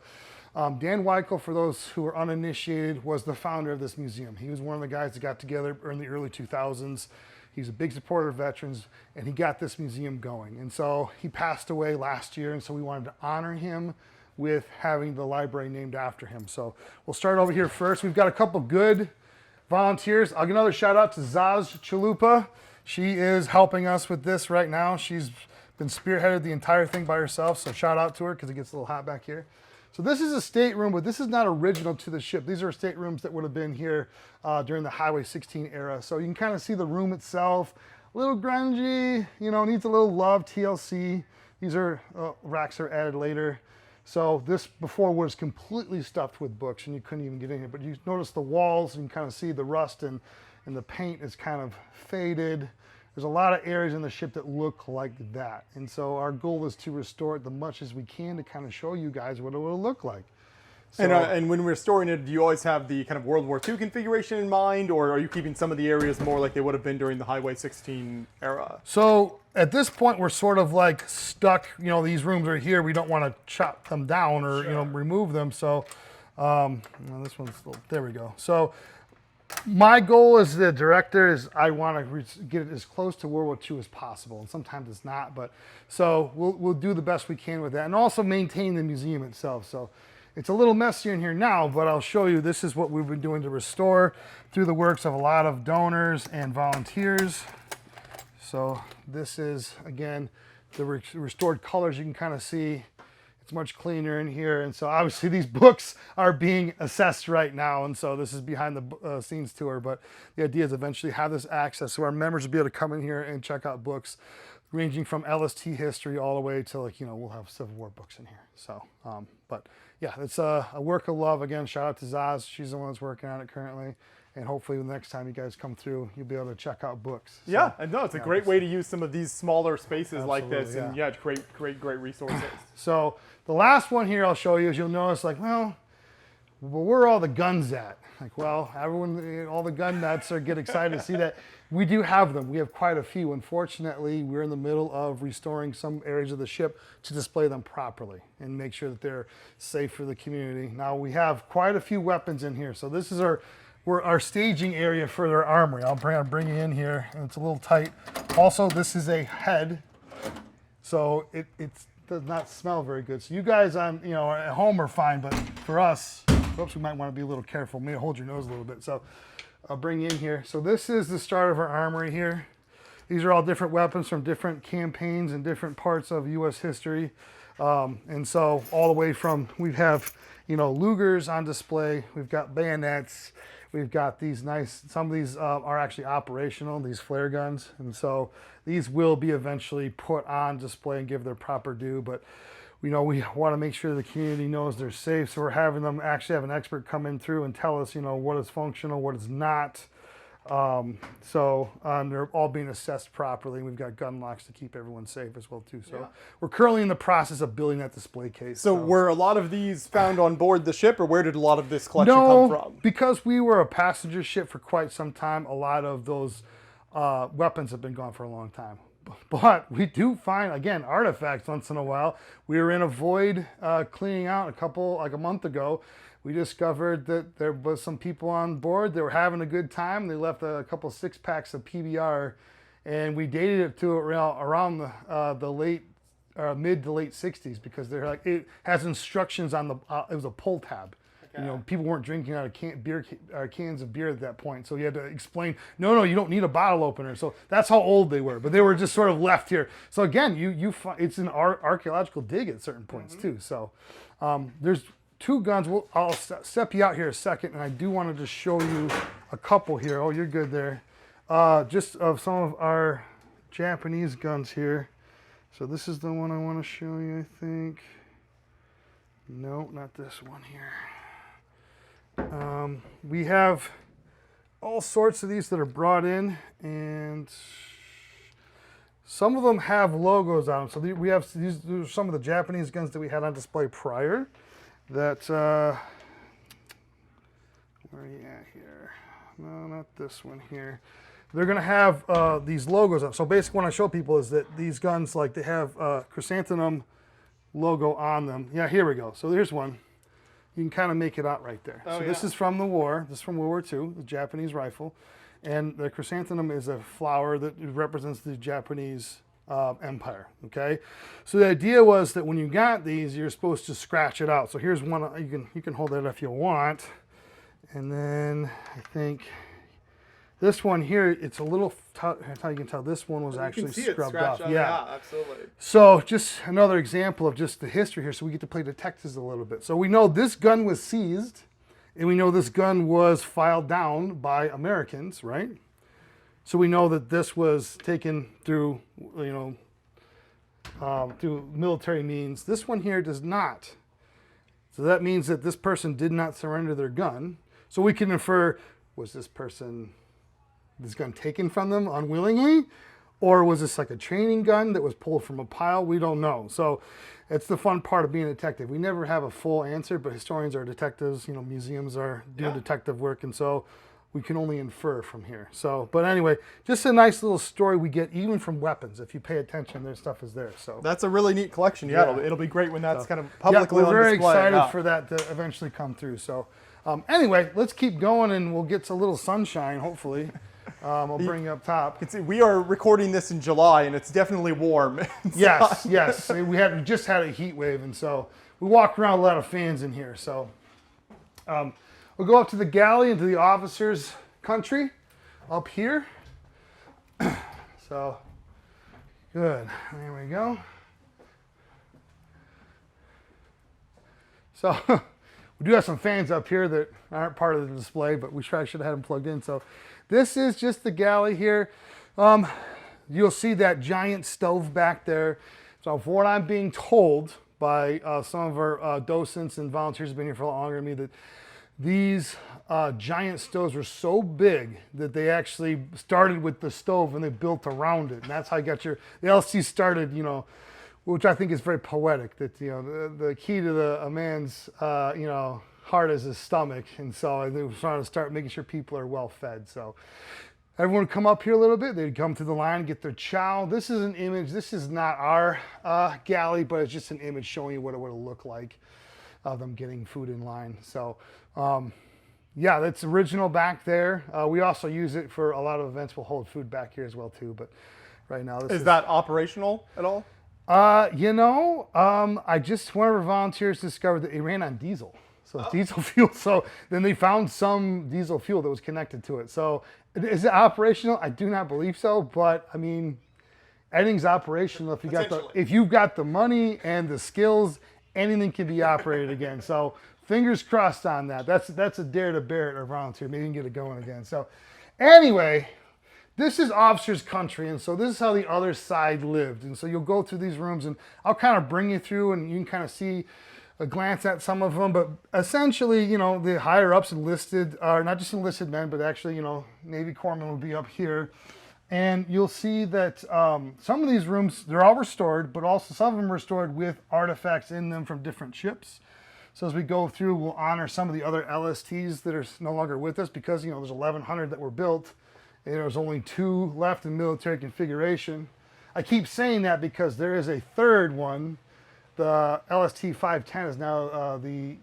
Dan Weichel, for those who are uninitiated, was the founder of this museum. He was one of the guys that got together in the early 2000s. He's a big supporter of veterans, and he got this museum going. And so he passed away last year, and so we wanted to honor him with having the library named after him. So we'll start over here first. We've got a couple good volunteers. I'll give another shout out to Zaz Chalupa. She is helping us with this right now. She's been spearheaded the entire thing by herself, so shout out to her because it gets a little hot back here. So this is a stateroom, but this is not original to the ship. These are staterooms that would have been here during the Highway 16 era. So you can kind of see the room itself, a little grungy, needs a little love, TLC. These are racks are added later. So this before was completely stuffed with books and you couldn't even get in here, but you notice the walls and you kind of see the rust and the paint is kind of faded. There's a lot of areas in the ship that look like that. And so our goal is to restore it the much as we can to kind of show you guys what it will look like. So, and when we're storing it, do you always have the kind of World War II configuration in mind, or are you keeping some of the areas more like they would have been during the Highway 16 era? So at this point, we're sort of like stuck, these rooms are here. We don't want to chop them down or, remove them. So this one's still, there we go. So my goal as the director is I want to get it as close to World War II as possible. And sometimes it's not, but so we'll do the best we can with that and also maintain the museum itself. So it's a little messier in here now, but I'll show you this is what we've been doing to restore through the works of a lot of donors and volunteers. So this is, again, the restored colors. You can kind of see it's much cleaner in here. And so obviously these books are being assessed right now. And so this is behind the scenes tour, but the idea is eventually have this access so our members will be able to come in here and check out books. ranging from LST history all the way to, like, we'll have Civil War books in here. So, but yeah, it's a work of love. Again, shout out to Zaz. She's the one that's working on it currently. And hopefully the next time you guys come through, you'll be able to check out books. Yeah, and no, it's a great way to use some of these smaller spaces like this, yeah. and yeah, great resources. So the last one here I'll show you is, you'll notice, like, well, where are all the guns at? Like, well, everyone, all the gun nuts get excited to see that. We do have them. We have quite a few. Unfortunately, we're in the middle of restoring some areas of the ship to display them properly and make sure that they're safe for the community. Now, we have quite a few weapons in here. So this is our staging area for their armory. I'll bring you in here, and it's a little tight. Also, this is a head, so it does not smell very good. So you guys at home are fine, but for us, oops, we might want to be a little careful. Maybe hold your nose a little bit. So I'll bring you in here. So this is the start of our armory here. These are all different weapons from different campaigns and different parts of U.S. history. And so all the way from, we have, Lugers on display. We've got bayonets. We've got these some of these are actually operational, these flare guns. And so these will be eventually put on display and give their proper due. But we want to make sure the community knows they're safe. So we're having them actually have an expert come in through and tell us, what is functional, what is not. They're all being assessed properly. We've got gun locks to keep everyone safe as well too. So we're currently in the process of building that display case. So were a lot of these found on board the ship, or where did a lot of this collection come from? Because we were a passenger ship for quite some time, a lot of those weapons have been gone for a long time. But we do find, again, artifacts once in a while. We were in a void cleaning out a month ago. We discovered that there was some people on board. They were having a good time. They left a couple 6-packs of PBR, and we dated it to around the mid to late 60s, because they're like, it has instructions on it was a pull tab. Okay. People weren't drinking out of cans of beer at that point, so you had to explain, no, you don't need a bottle opener. So that's how old they were, but they were just sort of left here. So again, it's an archaeological dig at certain points too. So there's 2 guns. I'll step you out here a second, and I do want to just show you a couple here. Oh, you're good there. Just of some of our Japanese guns here. So this is the one I want to show you, I think. No, not this one here. We have all sorts of these that are brought in, and some of them have logos on them. So we have these are some of the Japanese guns that we had on display prior. That where are you at here? No, not this one here. They're going to have these logos on. So basically what I show people is that these guns, like, they have chrysanthemum logo on them. Yeah, here we go. So there's one. You can kind of make it out right there. Oh, so this is from the war. This is from World War II, the Japanese rifle. And the chrysanthemum is a flower that represents the Japanese empire, okay? So the idea was that when you got these, you're supposed to scratch it out. So here's one. You can hold that if you want. And then I think this one here, it's a little, that's how you can tell this one was actually scrubbed off. Yeah, absolutely. So just another example of just the history here. So we get to play detectives a little bit. So we know this gun was seized, and we know this gun was filed down by Americans, right? So we know that this was taken through, through military means. This one here does not. So that means that this person did not surrender their gun. So we can infer, was this gun taken from them unwillingly? Or was this like a training gun that was pulled from a pile? We don't know. So it's the fun part of being a detective. We never have a full answer, but historians are detectives, museums are doing detective work, and so we can only infer from here. So, but anyway, just a nice little story we get even from weapons. If you pay attention, their stuff is there. So that's a really neat collection. Yeah, it'll be great when that's kind of publicly on display. We're very excited for that to eventually come through. So anyway, let's keep going, and we'll get a little sunshine, hopefully. I'll bring you up top. You can see we are recording this in July, and it's definitely warm. Yes. We just had a heat wave, and so we walk around a lot of fans in here. So we'll go up to the galley into the officers' country up here. So good. There we go. So we do have some fans up here that aren't part of the display, but we should have had them plugged in. So this is just the galley here. you'll see that giant stove back there. So from what I'm being told by some of our docents and volunteers who've been here for a lot longer than me, that these giant stoves were so big that they actually started with the stove and they built around it. And that's how you got the LST started, you know, which I think is very poetic, that, you know, the key to a man's, you know, heart is his stomach. And so they were trying to start making sure people are well fed. So everyone would come up here a little bit. They'd come through the line, get their chow. This is an image. This is not our galley, but it's just an image showing you what it would look like of them getting food in line. So, yeah, that's original back there. We also use it for a lot of events. We'll hold food back here as well too. But right now, is that operational at all? You know, one of our volunteers discovered that it ran on diesel. So it's diesel fuel. So then they found some diesel fuel that was connected to it. So is it operational? I do not believe so. But I mean, anything's operational if you've got the money and the skills. Anything can be operated again. So fingers crossed on that. That's a dare to bear it or volunteer. Maybe you can get it going again. So anyway, this is officers' country, and so this is how the other side lived. And so you'll go through these rooms, and I'll kind of bring you through, and you can kind of see a glance at some of them. But essentially, you know, the higher ups enlisted, are not just enlisted men, but actually, you know, Navy corpsmen would be up here. And you'll see that some of these rooms, they're all restored, but also some of them are restored with artifacts in them from different ships. So as we go through, we'll honor some of the other LSTs that are no longer with us because, you know, there's 1,100 that were built. And there's only 2 left in military configuration. I keep saying that because there is a third one. The LST 510 is now the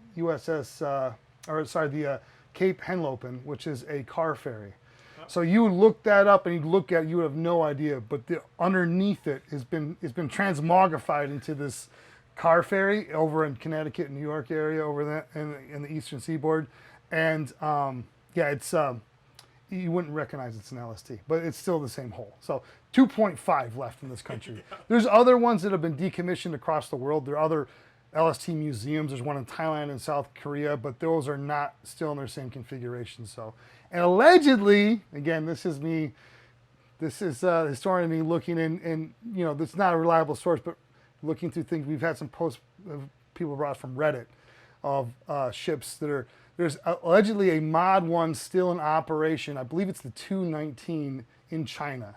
Cape Henlopen, which is a car ferry. So you would look that up and you would have no idea, but underneath it has been transmogrified into this car ferry over in Connecticut, New York area, over there in the Eastern Seaboard, and yeah, it's you wouldn't recognize it's an LST, but it's still the same hole. So 2.5 left in this country. There's other ones that have been decommissioned across the world. There are other LST museums. There's one in Thailand and South Korea, but those are not still in their same configuration. So. And allegedly, again, this is historian me looking in, you know, this is not a reliable source, but looking through things, we've had some posts of people brought from Reddit of ships that are, there's allegedly a Mod 1 still in operation. I believe it's the 219 in China.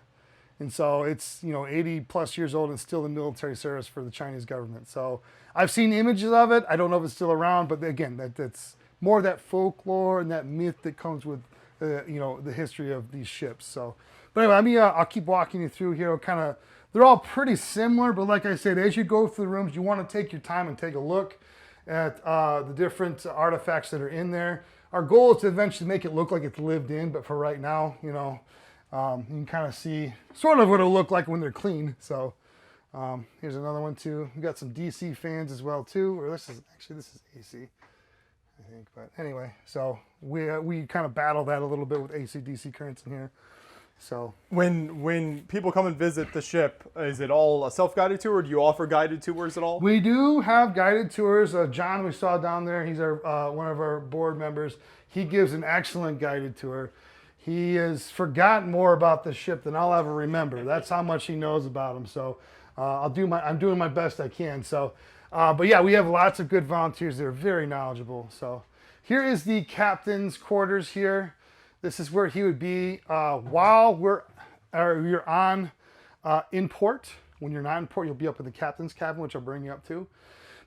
And so it's, you know, 80 plus years old and still in military service for the Chinese government. So I've seen images of it. I don't know if it's still around, but again, that's more of that folklore and that myth that comes with you know, the history of these ships. So, but anyway, I'll keep walking you through here. They're all pretty similar, but like I said, as you go through the rooms, you want to take your time and take a look at the different artifacts that are in there. Our goal is to eventually make it look like it's lived in, but for right now, you know, you can kind of see sort of what it'll look like when they're clean. So here's another one too. We got some DC fans as well too, or this is AC. I think, but anyway, so we kind of battle that a little bit with AC/DC currents in here. So when people come and visit the ship, is it all a self-guided tour, or do you offer guided tours at all? We do have guided tours. John, we saw down there, he's our one of our board members. He gives an excellent guided tour. He has forgotten more about the ship than I'll ever remember. That's how much he knows about them. So I'm doing my best I can. So. But yeah, we have lots of good volunteers that are very knowledgeable. So here is the captain's quarters here. This is where he would be while you're on in port. When you're not in port, you'll be up in the captain's cabin, which I'll bring you up to.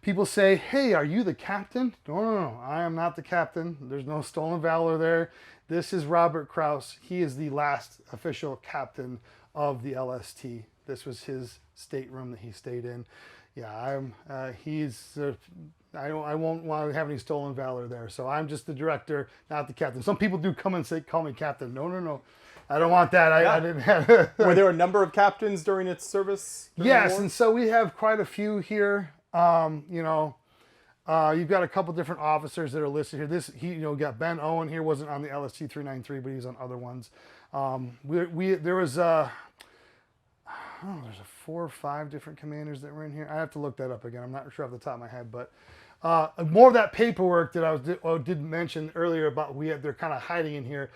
People say, hey, are you the captain? No, I am not the captain. There's no stolen valor there. This is Robert Krause. He is the last official captain of the LST. This was his stateroom that he stayed in. Yeah, I won't want to have any stolen valor there. So I'm just the director, not the captain. Some people do come and call me captain. No. I don't want that. I didn't have. Were there a number of captains during its service? Yes, and so we have quite a few here. You know, you've got a couple different officers that are listed here. You know, got Ben Owen here. Wasn't on the LST 393, but he was on other ones. There was there's 4 or 5 different commanders that were in here. I have to look that up again. I'm not sure off the top of my head, but more of that paperwork that I didn't mention earlier about they're kind of hiding in here.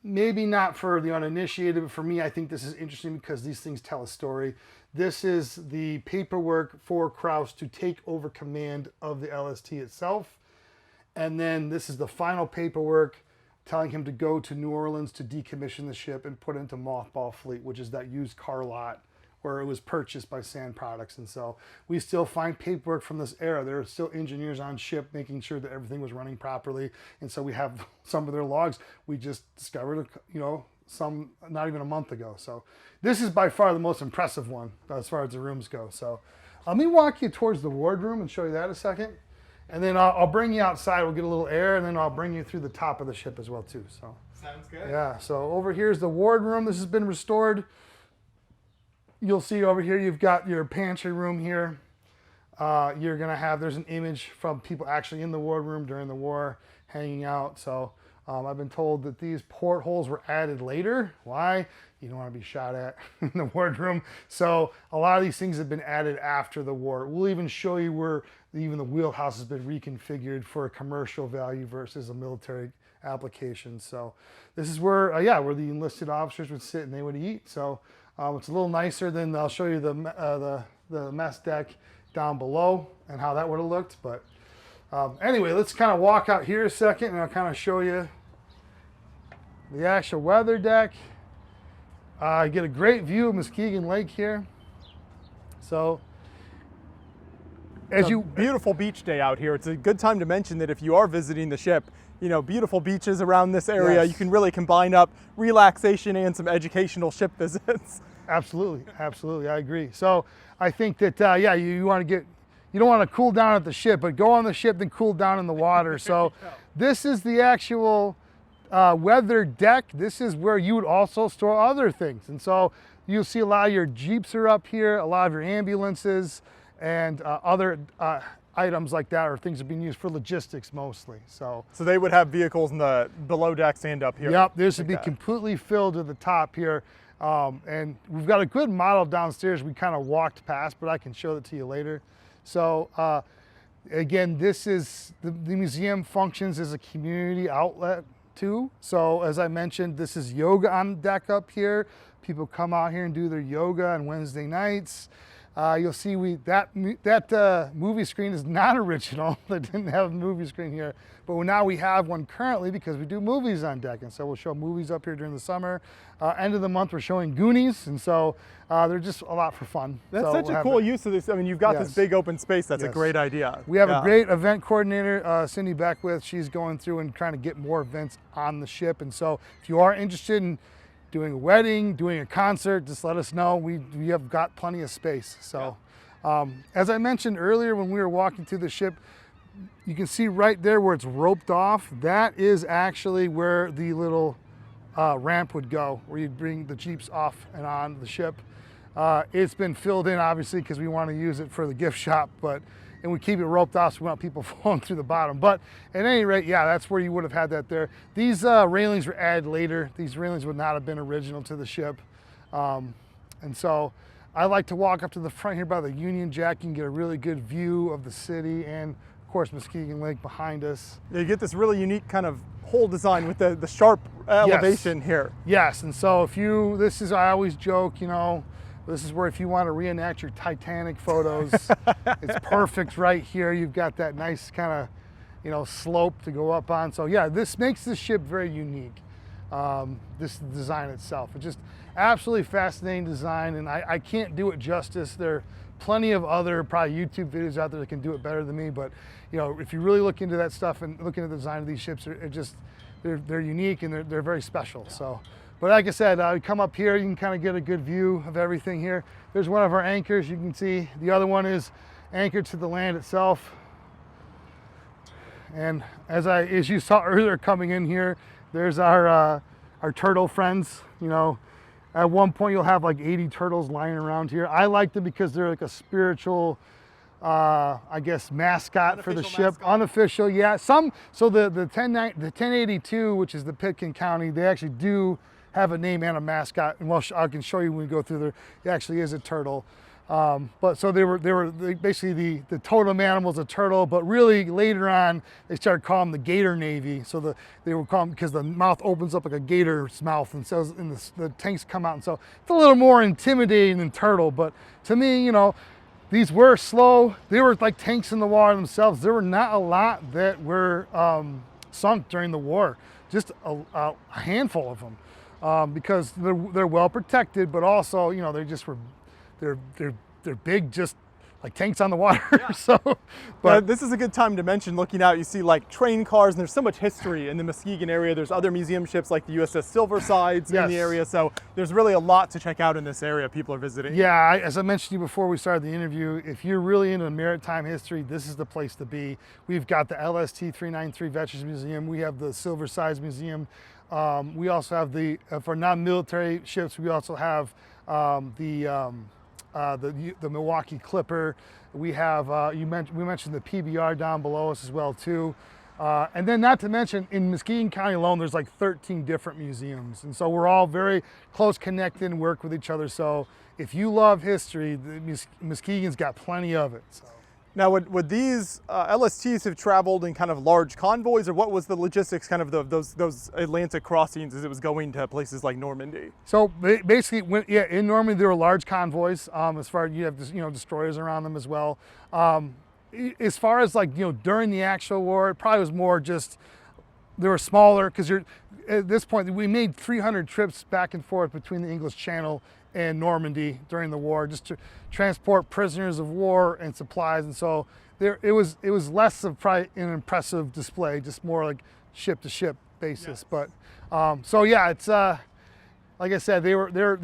maybe not for the uninitiated, but for me, I think this is interesting because these things tell a story. This is the paperwork for Kraus to take over command of the LST itself. And then this is the final paperwork telling him to go to New Orleans to decommission the ship and put it into mothball fleet, which is that used car lot where it was purchased by Sand Products. And so we still find paperwork from this era. There are still engineers on ship making sure that everything was running properly. And so we have some of their logs. We just discovered, you know, some not even a month ago. So this is by far the most impressive one as far as the rooms go. So let me walk you towards the wardroom and show you that a second. And then I'll bring you outside. We'll get a little air, and then I'll bring you through the top of the ship as well too. So sounds good. Yeah. So over here is the wardroom. This has been restored. You'll see over here you've got your pantry room here. You're gonna have, there's an image from people actually in the wardroom during the war hanging out. So I've been told that these portholes were added later. Why? You don't want to be shot at in the wardroom. So a lot of these things have been added after the war. We'll even show you where even the wheelhouse has been reconfigured for a commercial value versus a military application. So this is where, where the enlisted officers would sit and they would eat. So it's a little nicer than, I'll show you the mess deck down below and how that would have looked. But anyway, let's kind of walk out here a second and I'll kind of show you the actual weather deck. You get a great view of Muskegon Lake here. So as you beautiful beach day out here. It's a good time to mention that if you are visiting the ship, you know, beautiful beaches around this area. Yes. You can really combine up relaxation and some educational ship visits. Absolutely, absolutely, I agree. So I think that you want to get, you don't want to cool down at the ship, but go on the ship then cool down in the water. So this is the actual weather deck. This is where you would also store other things. And so you'll see a lot of your Jeeps are up here, a lot of your ambulances and other items like that, or things that are being used for logistics mostly. So they would have vehicles in the below decks and up here. Yep, this would be completely filled to the top here. And we've got a good model downstairs we kind of walked past, but I can show it to you later. So again, this is, the museum functions as a community outlet too. So as I mentioned, this is yoga on deck up here. People come out here and do their yoga on Wednesday nights. You'll see that movie screen is not original. They didn't have a movie screen here, but now we have one currently because we do movies on deck, and so we'll show movies up here during the summer. End of the month we're showing Goonies, and so they're just a lot for fun. That's such a cool use of this. I mean, you've got this big open space. That's a great idea. We have a great event coordinator, Cindy Beckwith. She's going through and trying to get more events on the ship, and so if you are interested in doing a wedding, doing a concert, just let us know. We have got plenty of space. So as I mentioned earlier when we were walking through the ship, you can see right there where it's roped off. That is actually where the little ramp would go, where you'd bring the Jeeps off and on the ship. It's been filled in obviously because we want to use it for the gift shop, and we keep it roped off so we want people falling through the bottom. But at any rate, that's where you would have had that there. These railings were added later. These railings would not have been original to the ship. And so I like to walk up to the front here by the Union Jack. You can get a really good view of the city and of course Muskegon Lake behind us. You get this really unique kind of whole design with the sharp elevation here. Yes, and so I always joke, you know, this is where if you want to reenact your Titanic photos, it's perfect right here. You've got that nice kind of, you know, slope to go up on. So this makes this ship very unique. This design itself, it's just absolutely fascinating design, and I can't do it justice. There are plenty of other probably YouTube videos out there that can do it better than me, but you know, if you really look into that stuff and looking at the design of these ships, they're unique and they're very special. So. But like I said, come up here, you can kind of get a good view of everything here. There's one of our anchors, you can see. The other one is anchored to the land itself. And as you saw earlier coming in here, there's our turtle friends. You know, at one point you'll have like 80 turtles lying around here. I like them because they're like a spiritual, I guess, mascot for the ship. Unofficial, yeah. So the 1082, which is the Pitkin County, they actually do have a name and a mascot, and I can show you when we go through there. It actually is a turtle. But so they basically the totem animal is a turtle, but really later on they started calling them the Gator Navy. So they were called because the mouth opens up like a gator's mouth, and so the tanks come out, and so it's a little more intimidating than turtle. But to me, you know, these were slow. They were like tanks in the water themselves. There were not a lot that were sunk during the war, just a handful of them, because they're well protected, but also, you know, they're big, just like tanks on the water. Yeah. So, but this is a good time to mention, looking out, you see like train cars, and there's so much history in the Muskegon area. There's other museum ships like the USS Silversides in the area. So there's really a lot to check out in this area people are visiting. Yeah, as I mentioned to you before we started the interview, if you're really into maritime history, this is the place to be. We've got the LST 393 Veterans Museum. We have the Silversides Museum. We also have for non-military ships, we also have the Milwaukee Clipper. We have we mentioned the PBR down below us as well too, and then not to mention in Muskegon County alone, there's like 13 different museums, and so we're all very close connected and work with each other. So if you love history, Muskegon's got plenty of it. So. Now, would these LSTs have traveled in kind of large convoys, or what was the logistics kind of those Atlantic crossings as it was going to places like Normandy? So basically, in Normandy there were large convoys. As far as you have, destroyers around them as well. As far as like during the actual war, it probably was more just they were smaller because at this point we made 300 trips back and forth between the English Channel and Normandy during the war, just to transport prisoners of war and supplies, and so it was less of probably an impressive display, just more like ship to ship basis. Yes. But so yeah, it's like I said, they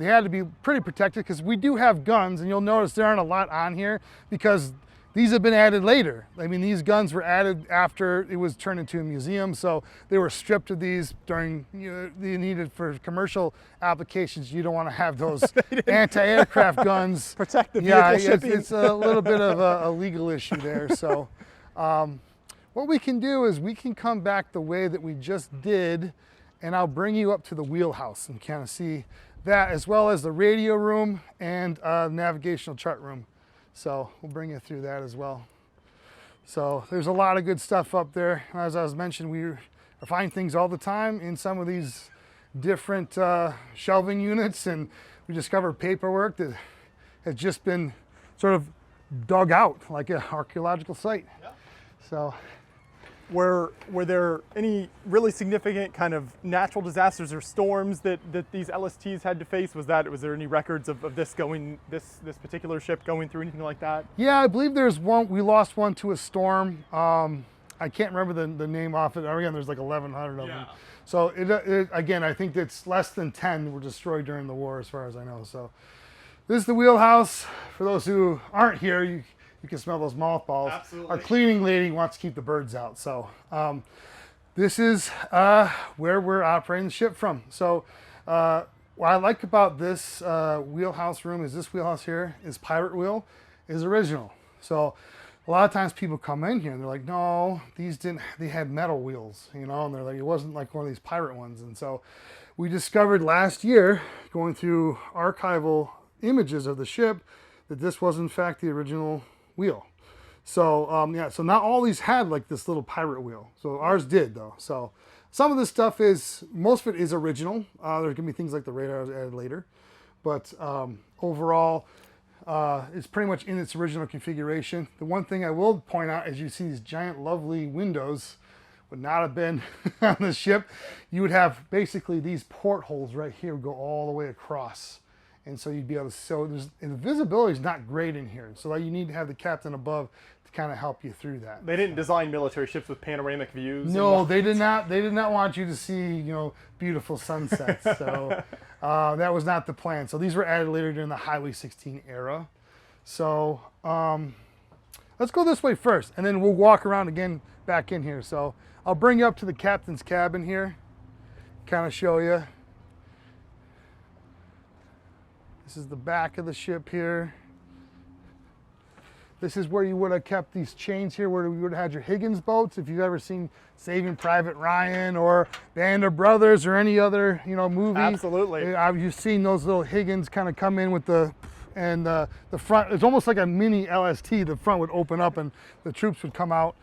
had to be pretty protected because we do have guns, and you'll notice there aren't a lot on here because these have been added later. I mean, these guns were added after it was turned into a museum, so they were stripped of these during, they needed for commercial applications. You don't want to have those anti-aircraft guns. Protect the vehicle shipping. It's a little bit of a legal issue there. So what we can do is we can come back the way that we just did, and I'll bring you up to the wheelhouse and kind of see that, as well as the radio room and navigational chart room. So we'll bring you through that as well. So there's a lot of good stuff up there. As I was mentioning, we find things all the time in some of these different shelving units, and we discovered paperwork that has just been sort of dug out like an archaeological site. Yeah. So. Were there any really significant kind of natural disasters or storms that these LSTs had to face? Was there any records of this particular ship going through anything like that? Yeah, I believe there's one. We lost one to a storm. I can't remember the name off it. Again, there's like 1,100 of them. So again, I think it's less than 10 were destroyed during the war, as far as I know. So this is the wheelhouse. For those who aren't here, you can smell those mothballs. Absolutely. Our cleaning lady wants to keep the birds out. So this is where we're operating the ship from. So what I like about this wheelhouse room is this wheelhouse here is pirate wheel, is original. So a lot of times people come in here and they're like, no, they had metal wheels, and they're like, it wasn't like one of these pirate ones. And so we discovered last year, going through archival images of the ship, that this was in fact the original wheel. So so not all these had like this little pirate wheel. So ours did though. So some of this stuff most of it is original. There can be things like the radar added later, but overall it's pretty much in its original configuration. The one thing I will point out is you see these giant lovely windows would not have been on the ship. You would have basically these portholes right here would go all the way across. And so you'd be able to, and the visibility is not great in here. So you need to have the captain above to kind of help you through that. They didn't design military ships with panoramic views. No, they did not. They did not want you to see, beautiful sunsets. So that was not the plan. So these were added later during the Highway 16 era. So let's go this way first, and then we'll walk around again back in here. So I'll bring you up to the captain's cabin here, kind of show you. This is the back of the ship here. This is where you would have kept these chains here, where you would have had your Higgins boats. If you've ever seen Saving Private Ryan or Band of Brothers or any other, movie. Absolutely. You've seen those little Higgins kind of come in with the and the front, it's almost like a mini LST. The front would open up and the troops would come out.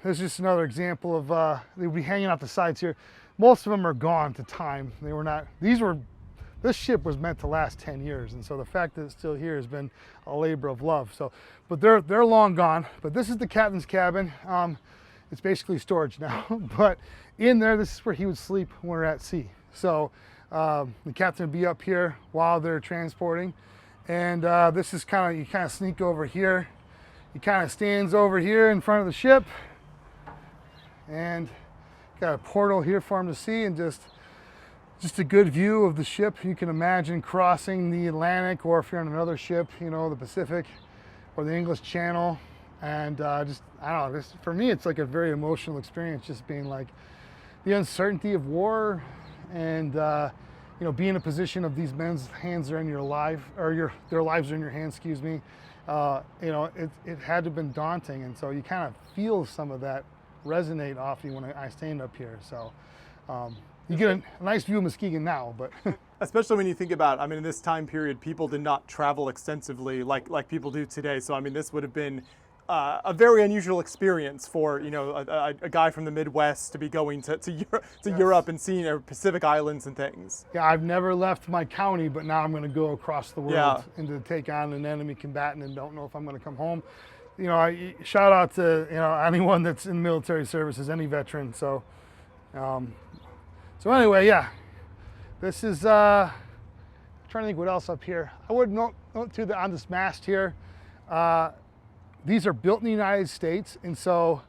There's just another example of, they would be hanging out the sides here. Most of them are gone to time. They were not, this ship was meant to last 10 years. And so the fact that it's still here has been a labor of love. So, but they're long gone. But this is the captain's cabin. It's basically storage now. But in there, this is where he would sleep when we're at sea. So the captain would be up here while they're transporting. And this is you kind of sneak over here. He kind of stands over here in front of the ship. And got a portal here for him to see, and just a good view of the ship. You can imagine crossing the Atlantic, or if you're on another ship, you know, the Pacific or the English Channel. And I don't know, for me, it's like a very emotional experience, just being like the uncertainty of war, and you know, being in a position of these men's hands are in your life, or their lives are in your hands, excuse me. You know, it had to have been daunting, and so you kind of feel some of that resonate off you when I stand up here. So you get a nice view of Muskegon now, but especially when you think about, I mean, in this time period, people did not travel extensively like people do today. So I mean, this would have been a very unusual experience for, you know, a guy from the Midwest to be going to Europe and seeing Pacific Islands and things. Yeah, I've never left my county, but now I'm going to go across the world and to take on an enemy combatant, and don't know if I'm going to come home. You know, shout out to, you know, anyone that's in military services, any veteran. So, so anyway, yeah, this is, trying to think what else up here. I would note too on this mast here, these are built in the United States. And so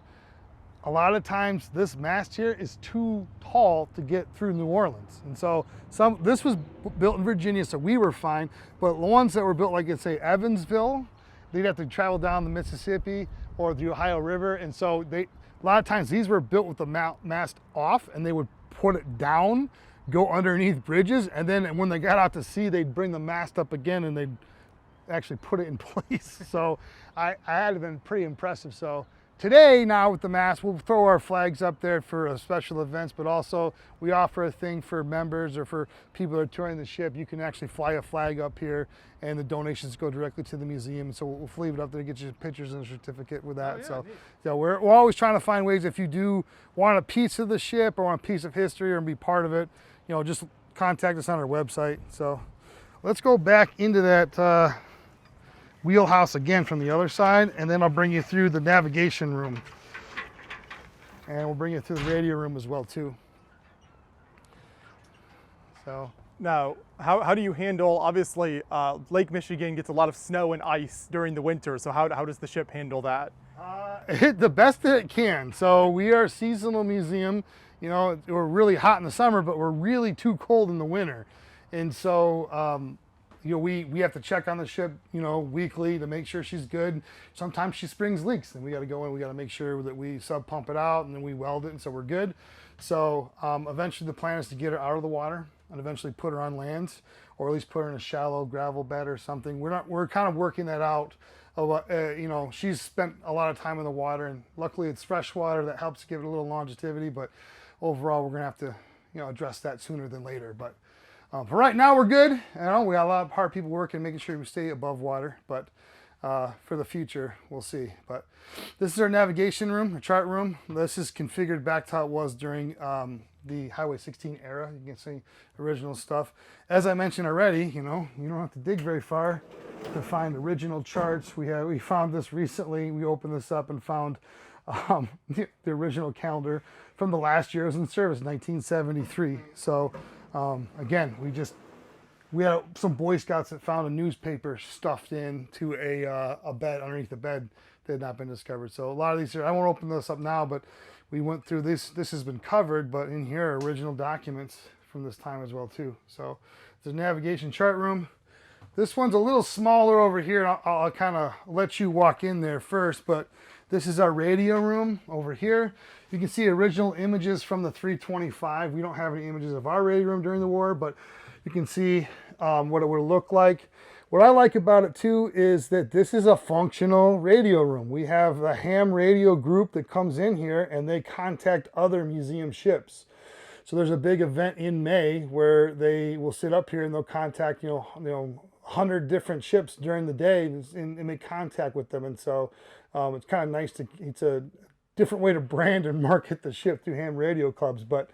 a lot of times this mast here is too tall to get through New Orleans. And so this was built in Virginia, so we were fine. But the ones that were built like, say, Evansville, they'd have to travel down the Mississippi or the Ohio River. And so a lot of times these were built with the mast off, and they would put it down, go underneath bridges. And then when they got out to sea, they'd bring the mast up again and they'd actually put it in place. So I had been pretty impressive. So today now with the mast, we'll throw our flags up there for special events, but also we offer a thing for members or for people that are touring the ship. You can actually fly a flag up here, and the donations go directly to the museum. So we'll leave it up there to get you pictures and a certificate with that. So yeah, we're always trying to find ways. If you do want a piece of the ship or want a piece of history or be part of it, you know, just contact us on our website. So let's go back into that wheelhouse again from the other side, and then I'll bring you through the navigation room, and we'll bring you through the radio room as well too. So now, how do you handle, obviously Lake Michigan gets a lot of snow and ice during the winter, so how does the ship handle that? The best that it can. So we are a seasonal museum. You know, we're really hot in the summer, but we're really too cold in the winter. And so you know, we have to check on the ship, you know, weekly to make sure she's good. Sometimes she springs leaks, and we got to go in, we got to make sure that we sub pump it out, and then we weld it, and so we're good. So eventually the plan is to get her out of the water and eventually put her on land, or at least put her in a shallow gravel bed or something. We're kind of working that out. You know, she's spent a lot of time in the water, and luckily it's fresh water that helps give it a little longevity, but overall we're gonna have to, you know, address that sooner than later. But for right now, we're good. You know, we got a lot of hard people working, making sure we stay above water, but for the future, we'll see. But this is our navigation room, our chart room. This is configured back to how it was during the Highway 16 era. You can see original stuff. As I mentioned already, you know, you don't have to dig very far to find original charts. We found this recently. We opened this up and found the original calendar from the last year it was in service, 1973. So again, we had some Boy Scouts that found a newspaper stuffed into a bed underneath the bed that had not been discovered. So a lot of these here, I won't open this up now, but we went through this. This has been covered, but in here are original documents from this time as well too. So the navigation chart room. This one's a little smaller over here. I'll kind of let you walk in there first, but this is our radio room over here. You can see original images from the 325. We don't have any images of our radio room during the war, but you can see what it would look like. What I like about it too is that this is a functional radio room. We have a ham radio group that comes in here and they contact other museum ships. So there's a big event in May where they will sit up here and they'll contact, you know, 100 different ships during the day and make contact with them. And so it's kind of nice it's a different way to brand and market the ship through ham radio clubs, but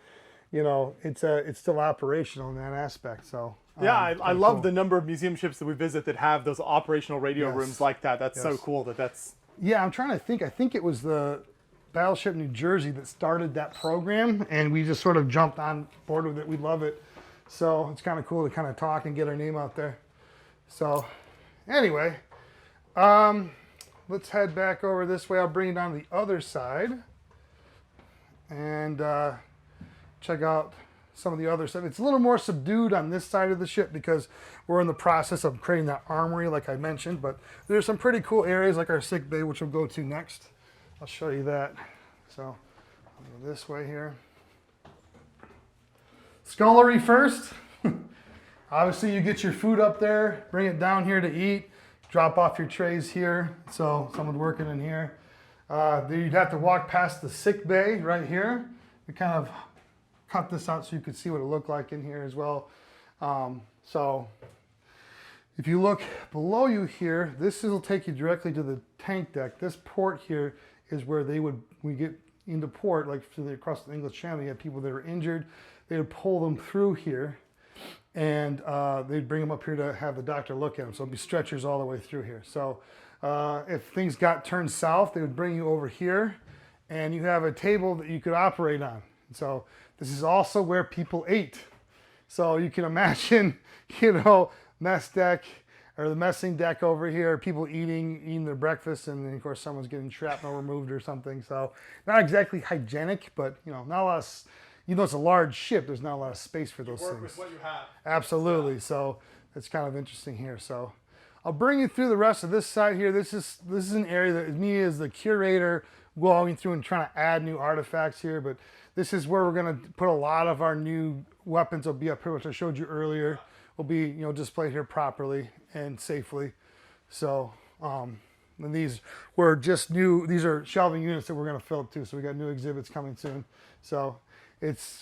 you know, it's still operational in that aspect. So yeah, I love the number of museum ships that we visit that have those operational radio rooms like that. That's so cool that's. Yeah, I'm trying to think. I think it was the Battleship New Jersey that started that program, and we just sort of jumped on board with it. We love it. So it's kind of cool to kind of talk and get our name out there. So anyway, let's head back over this way. I'll bring it on the other side and check out some of the other stuff. It's a little more subdued on this side of the ship because we're in the process of creating that armory like I mentioned, but there's some pretty cool areas like our sick bay, which we'll go to next. I'll show you that. So I'll go this way here. Scullery first. Obviously you get your food up there, bring it down here to eat, drop off your trays here. So someone working in here. Then you'd have to walk past the sick bay right here. We kind of cut this out so you could see what it looked like in here as well. So if you look below you here, this will take you directly to the tank deck. This port here is where we get into port, like across the English Channel, you have people that are injured. They would pull them through here and they'd bring them up here to have the doctor look at them. So it'd be stretchers all the way through here. So if things got turned south, they would bring you over here and you have a table that you could operate on. So this is also where people ate. So you can imagine, you know, mess deck or the messing deck over here, people eating their breakfast, and then of course someone's getting shrapnel removed or something. So not exactly hygienic, but you know, not a lot of, even though it's a large ship, there's not a lot of space for those things. Work with what you have. Absolutely. Yeah. So it's kind of interesting here. So I'll bring you through the rest of this side here. This is an area that me as the curator going through and trying to add new artifacts here, but this is where we're going to put a lot of our new weapons. Will be up here, which I showed you earlier. Will be, you know, displayed here properly and safely. So, and these were just new. These are shelving units that we're going to fill up too. So we got new exhibits coming soon. So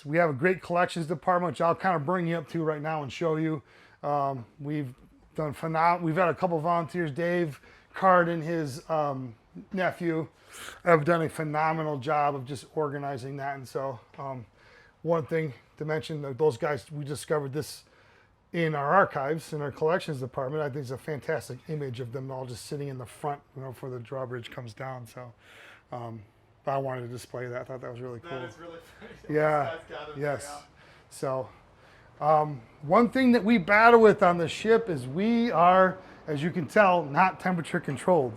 we have a great collections department, which I'll kind of bring you up to right now and show you. We've done phenomenal. We've had a couple volunteers, Dave Card and his nephew, have done a phenomenal job of just organizing that. And so one thing to mention, those guys, we discovered this in our archives, in our collections department. I think it's a fantastic image of them all just sitting in the front, you know, before the drawbridge comes down. So but I wanted to display that. I thought that was really cool. That is really yeah. Yes. So one thing that we battle with on the ship is we are, as you can tell, not temperature controlled.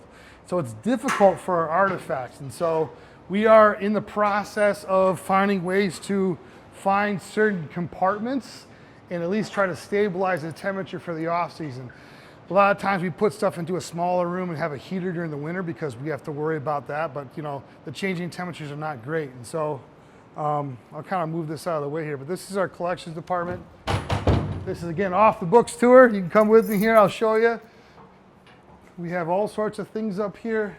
So it's difficult for our artifacts. And so we are in the process of finding ways to find certain compartments and at least try to stabilize the temperature for the off season. A lot of times we put stuff into a smaller room and have a heater during the winter because we have to worry about that. But you know, the changing temperatures are not great. And so I'll kind of move this out of the way here, but this is our collections department. This is again off the books tour. You can come with me here, I'll show you. We have all sorts of things up here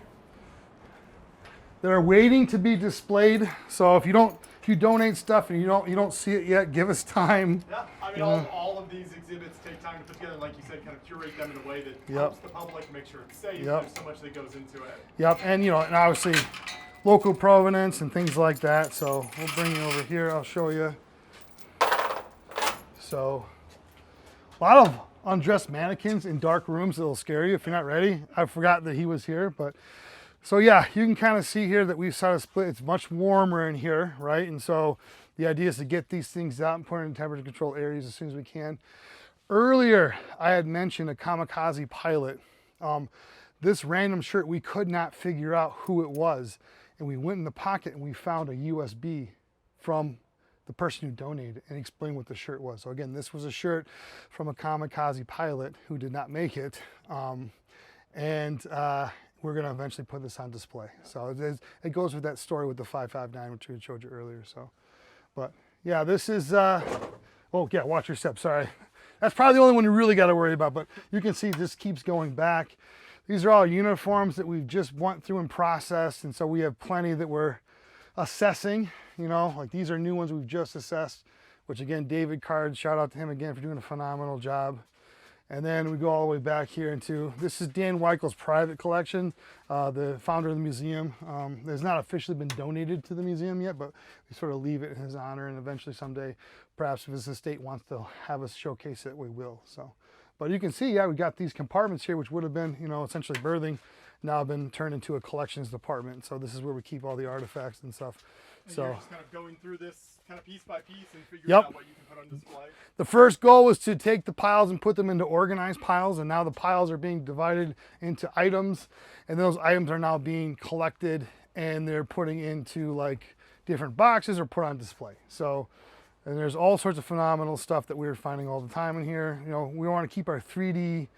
that are waiting to be displayed. So if you donate stuff and you don't see it yet, give us time. Yeah, I mean all of these exhibits take time to put together, like you said, kind of curate them in a way that helps the public, make sure it's safe. There's so much that goes into it. Yep, and you know, and obviously local provenance and things like that. So we'll bring you over here, I'll show you. So a lot of undressed mannequins in dark rooms that'll scare you if you're not ready. I forgot that he was here, but so yeah, you can kind of see here that we've sort of split. It's much warmer in here, right? And so the idea is to get these things out and put it in temperature control areas as soon as we can. Earlier, I had mentioned a kamikaze pilot. This random shirt, we could not figure out who it was. And we went in the pocket and we found a USB from the person who donated and explained what the shirt was. So again, this was a shirt from a kamikaze pilot who did not make it. We're going to eventually put this on display. So it goes with that story with the 559, which we showed you earlier. So, but yeah, this is, oh yeah, watch your step, sorry. That's probably the only one you really got to worry about, but you can see this keeps going back. These are all uniforms that we've just went through and processed. And so we have plenty that we're assessing, you know, like these are new ones we've just assessed, which again, David Card, shout out to him again for doing a phenomenal job. And then we go all the way back here into, this is Dan Weichel's private collection, the founder of the museum. It's not officially been donated to the museum yet, but we sort of leave it in his honor, and eventually someday, perhaps if his estate wants to have us showcase it, we will. So, but you can see, yeah, we got these compartments here, which would have been, you know, essentially berthing, now been turned into a collections department. So this is where we keep all the artifacts and stuff. And so you're just kind of going through this kind of piece by piece and figuring out what you can put on display. The first goal was to take the piles and put them into organized piles, and now the piles are being divided into items, and those items are now being collected and they're putting into like different boxes or put on display. So, and there's all sorts of phenomenal stuff that we're finding all the time in here. You know, we want to keep our 3D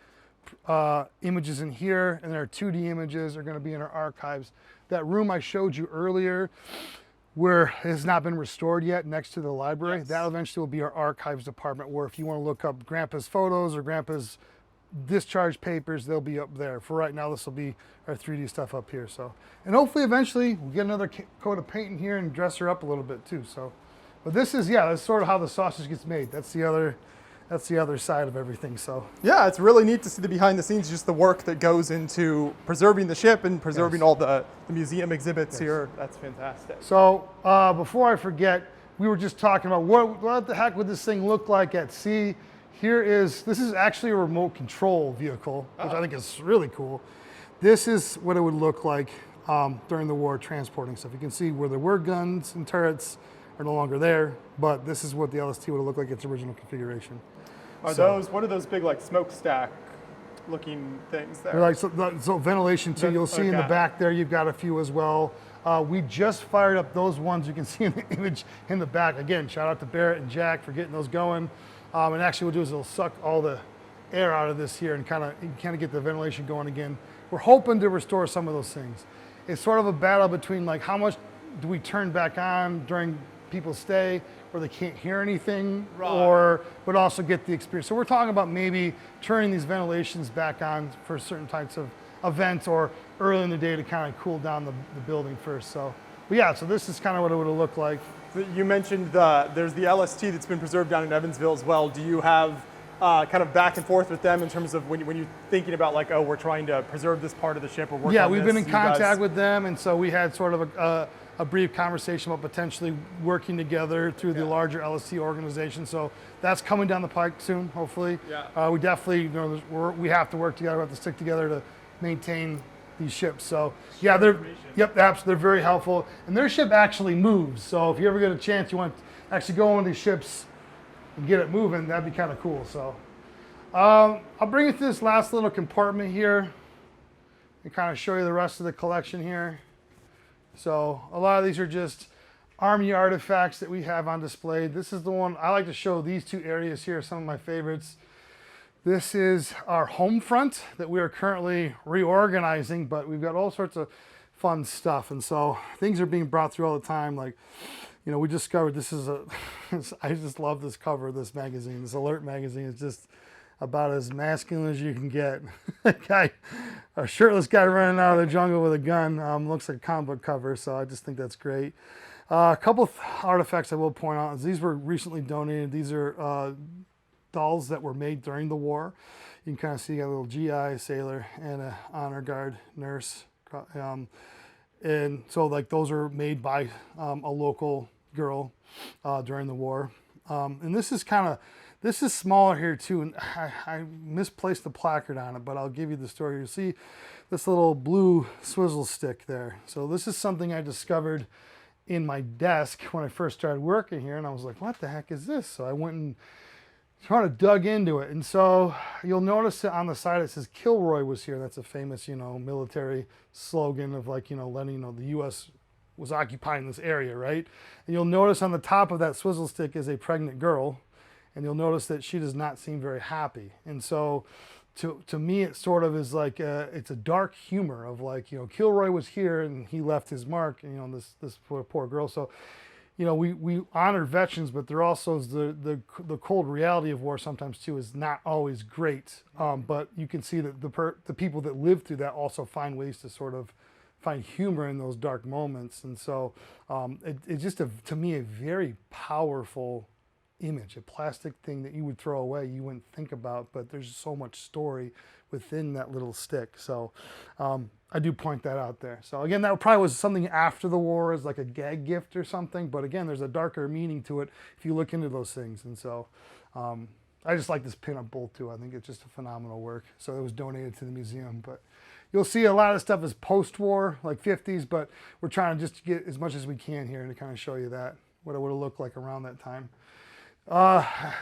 images in here, and our 2D images are going to be in our archives. That room I showed you earlier, where it has not been restored yet, next to the library, yes, that eventually will be our archives department, where if you want to look up Grandpa's photos or Grandpa's discharge papers, they'll be up there. For right now, this will be our 3D stuff up here. So, and hopefully eventually we'll get another coat of paint in here and dress her up a little bit too. So, but this is, yeah, that's sort of how the sausage gets made. That's the other side of everything. So yeah, it's really neat to see the behind the scenes, just the work that goes into preserving the ship and preserving all the museum exhibits here. That's fantastic. So before I forget, we were just talking about what the heck would this thing look like at sea. This is actually a remote control vehicle, which I think is really cool. This is what it would look like during the war, transporting stuff. You can see where there were guns and turrets are no longer there, but this is what the LST would look like its original configuration. What are those big like smokestack looking things there? Like, so ventilation too, you'll see in the back there, you've got a few as well. We just fired up those ones you can see in the image in the back. Again, shout out to Barrett and Jack for getting those going. And actually what we'll do is it'll suck all the air out of this here and kind of get the ventilation going again. We're hoping to restore some of those things. It's sort of a battle between like how much do we turn back on during people's stay where they can't hear anything, but also get the experience. So we're talking about maybe turning these ventilations back on for certain types of events or early in the day to kind of cool down the building first. So, but yeah, so this is kind of what it would look like. You mentioned there's the LST that's been preserved down in Evansville as well. Do you have kind of back and forth with them in terms of when you're thinking about like, oh, we're trying to preserve this part of the ship or work on we've been in contact with them, and so we had sort of a brief conversation about potentially working together through the larger LST organization. So that's coming down the pike soon, hopefully. Yeah. We definitely, we have to work together, we have to stick together to maintain these ships. So yeah, they're very helpful. And their ship actually moves. So if you ever get a chance, you want to actually go on one of these ships and get it moving, that'd be kind of cool. So I'll bring you to this last little compartment here and kind of show you the rest of the collection here. So a lot of these are just Army artifacts that we have on display. This is the one I like to show. These two areas here are some of my favorites. This is our home front that we are currently reorganizing, but we've got all sorts of fun stuff. And so things are being brought through all the time. Like, we discovered this is I just love this cover of this magazine. This Alert magazine is just about as masculine as you can get. A shirtless guy running out of the jungle with a gun. Looks like a comic book cover, so I just think that's great. A couple of artifacts I will point out. These were recently donated. These are dolls that were made during the war. You can kind of see a little GI, sailor, and an honor guard nurse. And so like those are made by a local girl during the war. And this is smaller here too, and I misplaced the placard on it, but I'll give you the story. You see this little blue swizzle stick there. So this is something I discovered in my desk when I first started working here, and I was like, what the heck is this? So I went and kind of dug into it. And so you'll notice that on the side it says Kilroy was here. That's a famous, military slogan of like, letting the U.S. was occupying this area, right? And you'll notice on the top of that swizzle stick is a pregnant girl. And you'll notice that she does not seem very happy. And so to me, it sort of is like, it's a dark humor of like, Kilroy was here and he left his mark, this poor girl. So, we honor veterans, but there also is the cold reality of war sometimes too is not always great. But you can see that the people that live through that also find ways to sort of find humor in those dark moments. And so it's just, to me, a very powerful image, a plastic thing that you would throw away, you wouldn't think about, but there's so much story within that little stick. So I do point that out there. So again, that probably was something after the war as like a gag gift or something, but again, there's a darker meaning to it if you look into those things. And so I just like this pinup bolt too. I think it's just a phenomenal work. So it was donated to the museum, but you'll see a lot of stuff is post-war, like 50s, but we're trying to just get as much as we can here to kind of show you that, what it would have looked like around that time.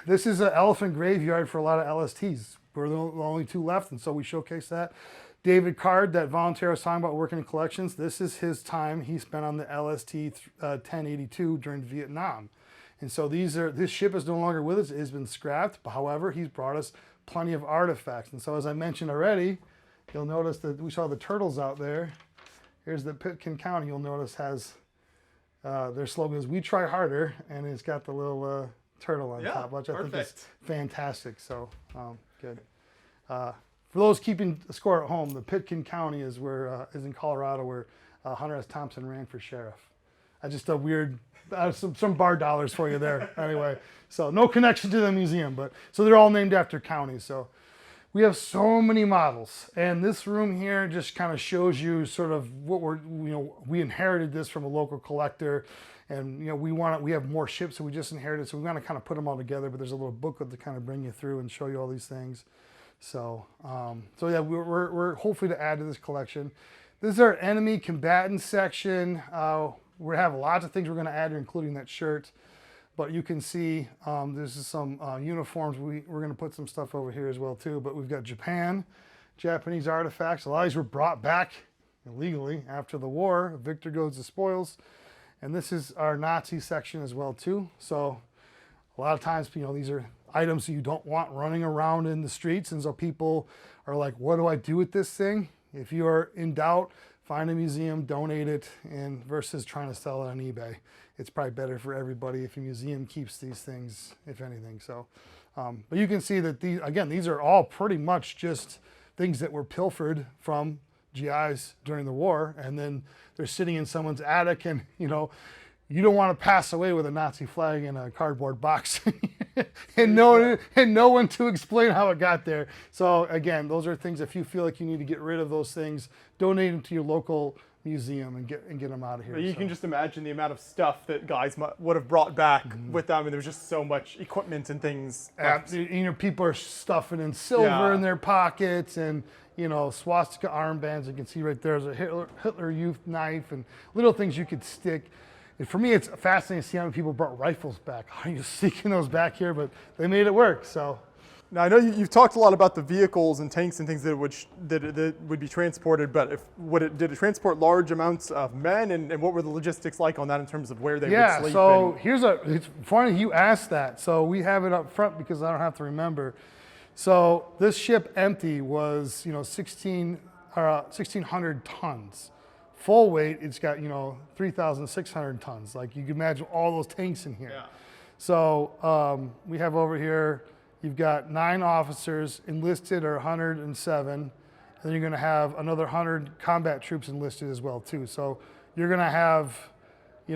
This is an elephant graveyard for a lot of LSTs. We're the only two left, and so we showcase that. David Card, that volunteer I was talking about working in collections, this is his time he spent on the LST 1082 during Vietnam. And so this ship is no longer with us, it has been scrapped, but however, he's brought us plenty of artifacts. And so as I mentioned already, you'll notice that we saw the turtles out there. Here's the Pitkin County, you'll notice has, their slogan is, "We try harder," and it's got the little turtle on top, which I think is fantastic. So good. For those keeping score at home, the Pitkin County is where is in Colorado, where Hunter S. Thompson ran for sheriff. Just a weird, some bar dollars for you there. Anyway, so no connection to the museum, but so they're all named after counties. So we have so many models, and this room here just kind of shows you sort of what we inherited this from a local collector. And we have more ships that we just inherited, so we want to kind of put them all together. But there's a little booklet to kind of bring you through and show you all these things. So, yeah, we're hopefully to add to this collection. This is our enemy combatant section. We have lots of things we're going to add, including that shirt. But you can see this is some uniforms. We're going to put some stuff over here as well too. But we've got Japanese artifacts. A lot of these were brought back illegally after the war. Victor goes to spoils. And this is our Nazi section as well too. So a lot of times, these are items you don't want running around in the streets. And so people are like, what do I do with this thing? If you are in doubt, find a museum, donate it, and versus trying to sell it on eBay. It's probably better for everybody if a museum keeps these things, if anything. So, but you can see that these are all pretty much just things that were pilfered from GIs during the war, and then they're sitting in someone's attic, and you don't want to pass away with a Nazi flag in a cardboard box and no one to explain how it got there. So again, those are things, if you feel like you need to get rid of those things, donate them to your local museum and get them out of here. But you can just imagine the amount of stuff that guys would have brought back with them, and there's just so much equipment and things. People are stuffing in silver in their pockets, and swastika armbands. You can see right there's a Hitler Youth knife and little things you could stick. And for me, it's fascinating to see how many people brought rifles back. How are you seeking those back here? But they made it work. So now I know you've talked a lot about the vehicles and tanks and things that would be transported, but did it transport large amounts of men, and what were the logistics like on that in terms of where they would sleep? So it's funny you asked that. So we have it up front because I don't have to remember. So this ship empty was 1,600 tons. Full weight, it's got 3,600 tons. Like you can imagine all those tanks in here. Yeah. So we have over here, you've got 9 officers, enlisted are 107, and then you're going to have another 100 combat troops enlisted as well too. So you're going to have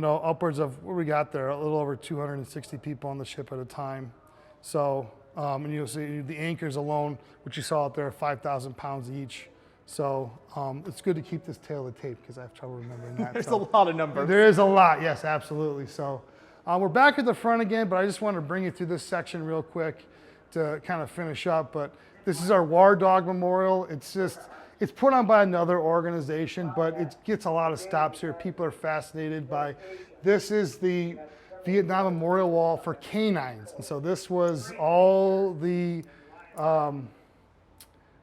upwards of, what we got there, a little over 260 people on the ship at a time. So and you'll see the anchors alone, which you saw out there, are 5,000 pounds each. So it's good to keep this tail of tape because I have trouble remembering that. There's a lot of numbers. There is a lot, yes, absolutely. So we're back at the front again, but I just wanted to bring you through this section real quick to kind of finish up. But this is our War Dog Memorial. It's put on by another organization, but it gets a lot of stops here. People are fascinated by, this is the Vietnam Memorial Wall for canines. And so this was all the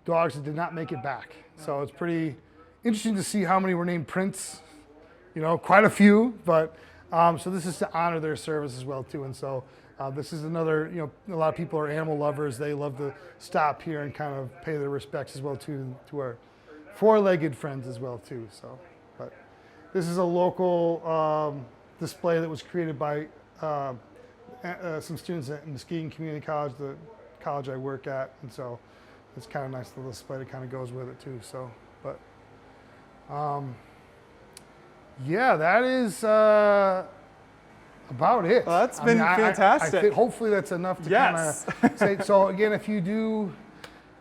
dogs that did not make it back. So it's pretty interesting to see how many were named Prince, quite a few, but so this is to honor their service as well too. And so this is another, a lot of people are animal lovers. They love to stop here and kind of pay their respects as well to our 4-legged friends as well too. So, but this is a local display that was created by some students at Muskegon Community College, the college I work at, and so it's kind of nice little display that kind of goes with it too. So, but yeah, that is about it. Well, that's been fantastic. I think hopefully that's enough to Yes. kind of say. So again, if you do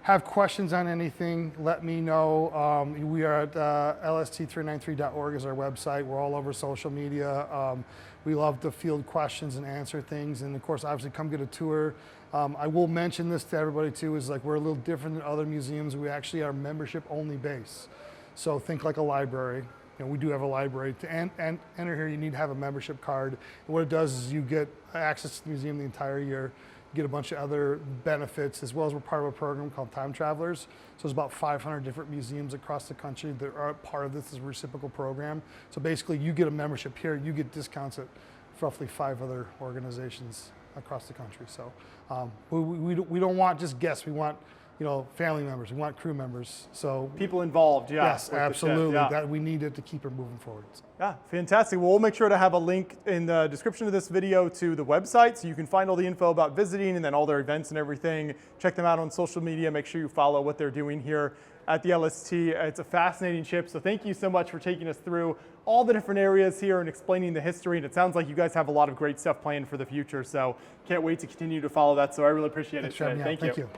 have questions on anything, let me know. We are at lst393.org is our website. We're all over social media. We love to field questions and answer things. And of course, obviously come get a tour. I will mention this to everybody too, is like we're a little different than other museums. We actually are membership only base. So think like a library. You know, we do have a library. To enter here, you need to have a membership card. And what it does is you get access to the museum the entire year. You get a bunch of other benefits, as well as we're part of a program called Time Travelers. So there's about 500 different museums across the country that are part of this reciprocal program. So basically, you get a membership here, you get discounts at roughly 5 other organizations across the country. So we don't want just guests. We want, you know, family members. We want crew members. So people involved, yeah. Yes, absolutely. Yeah. That we need it to keep it moving forward. Yeah, fantastic. Well, we'll make sure to have a link in the description of this video to the website so you can find all the info about visiting and then all their events and everything. Check them out on social media. Make sure you follow what they're doing here at the LST. It's a fascinating ship, so thank you so much for taking us through all the different areas here and explaining the history. And it sounds like you guys have a lot of great stuff planned for the future, so can't wait to continue to follow that. So I really appreciate it. Thank you.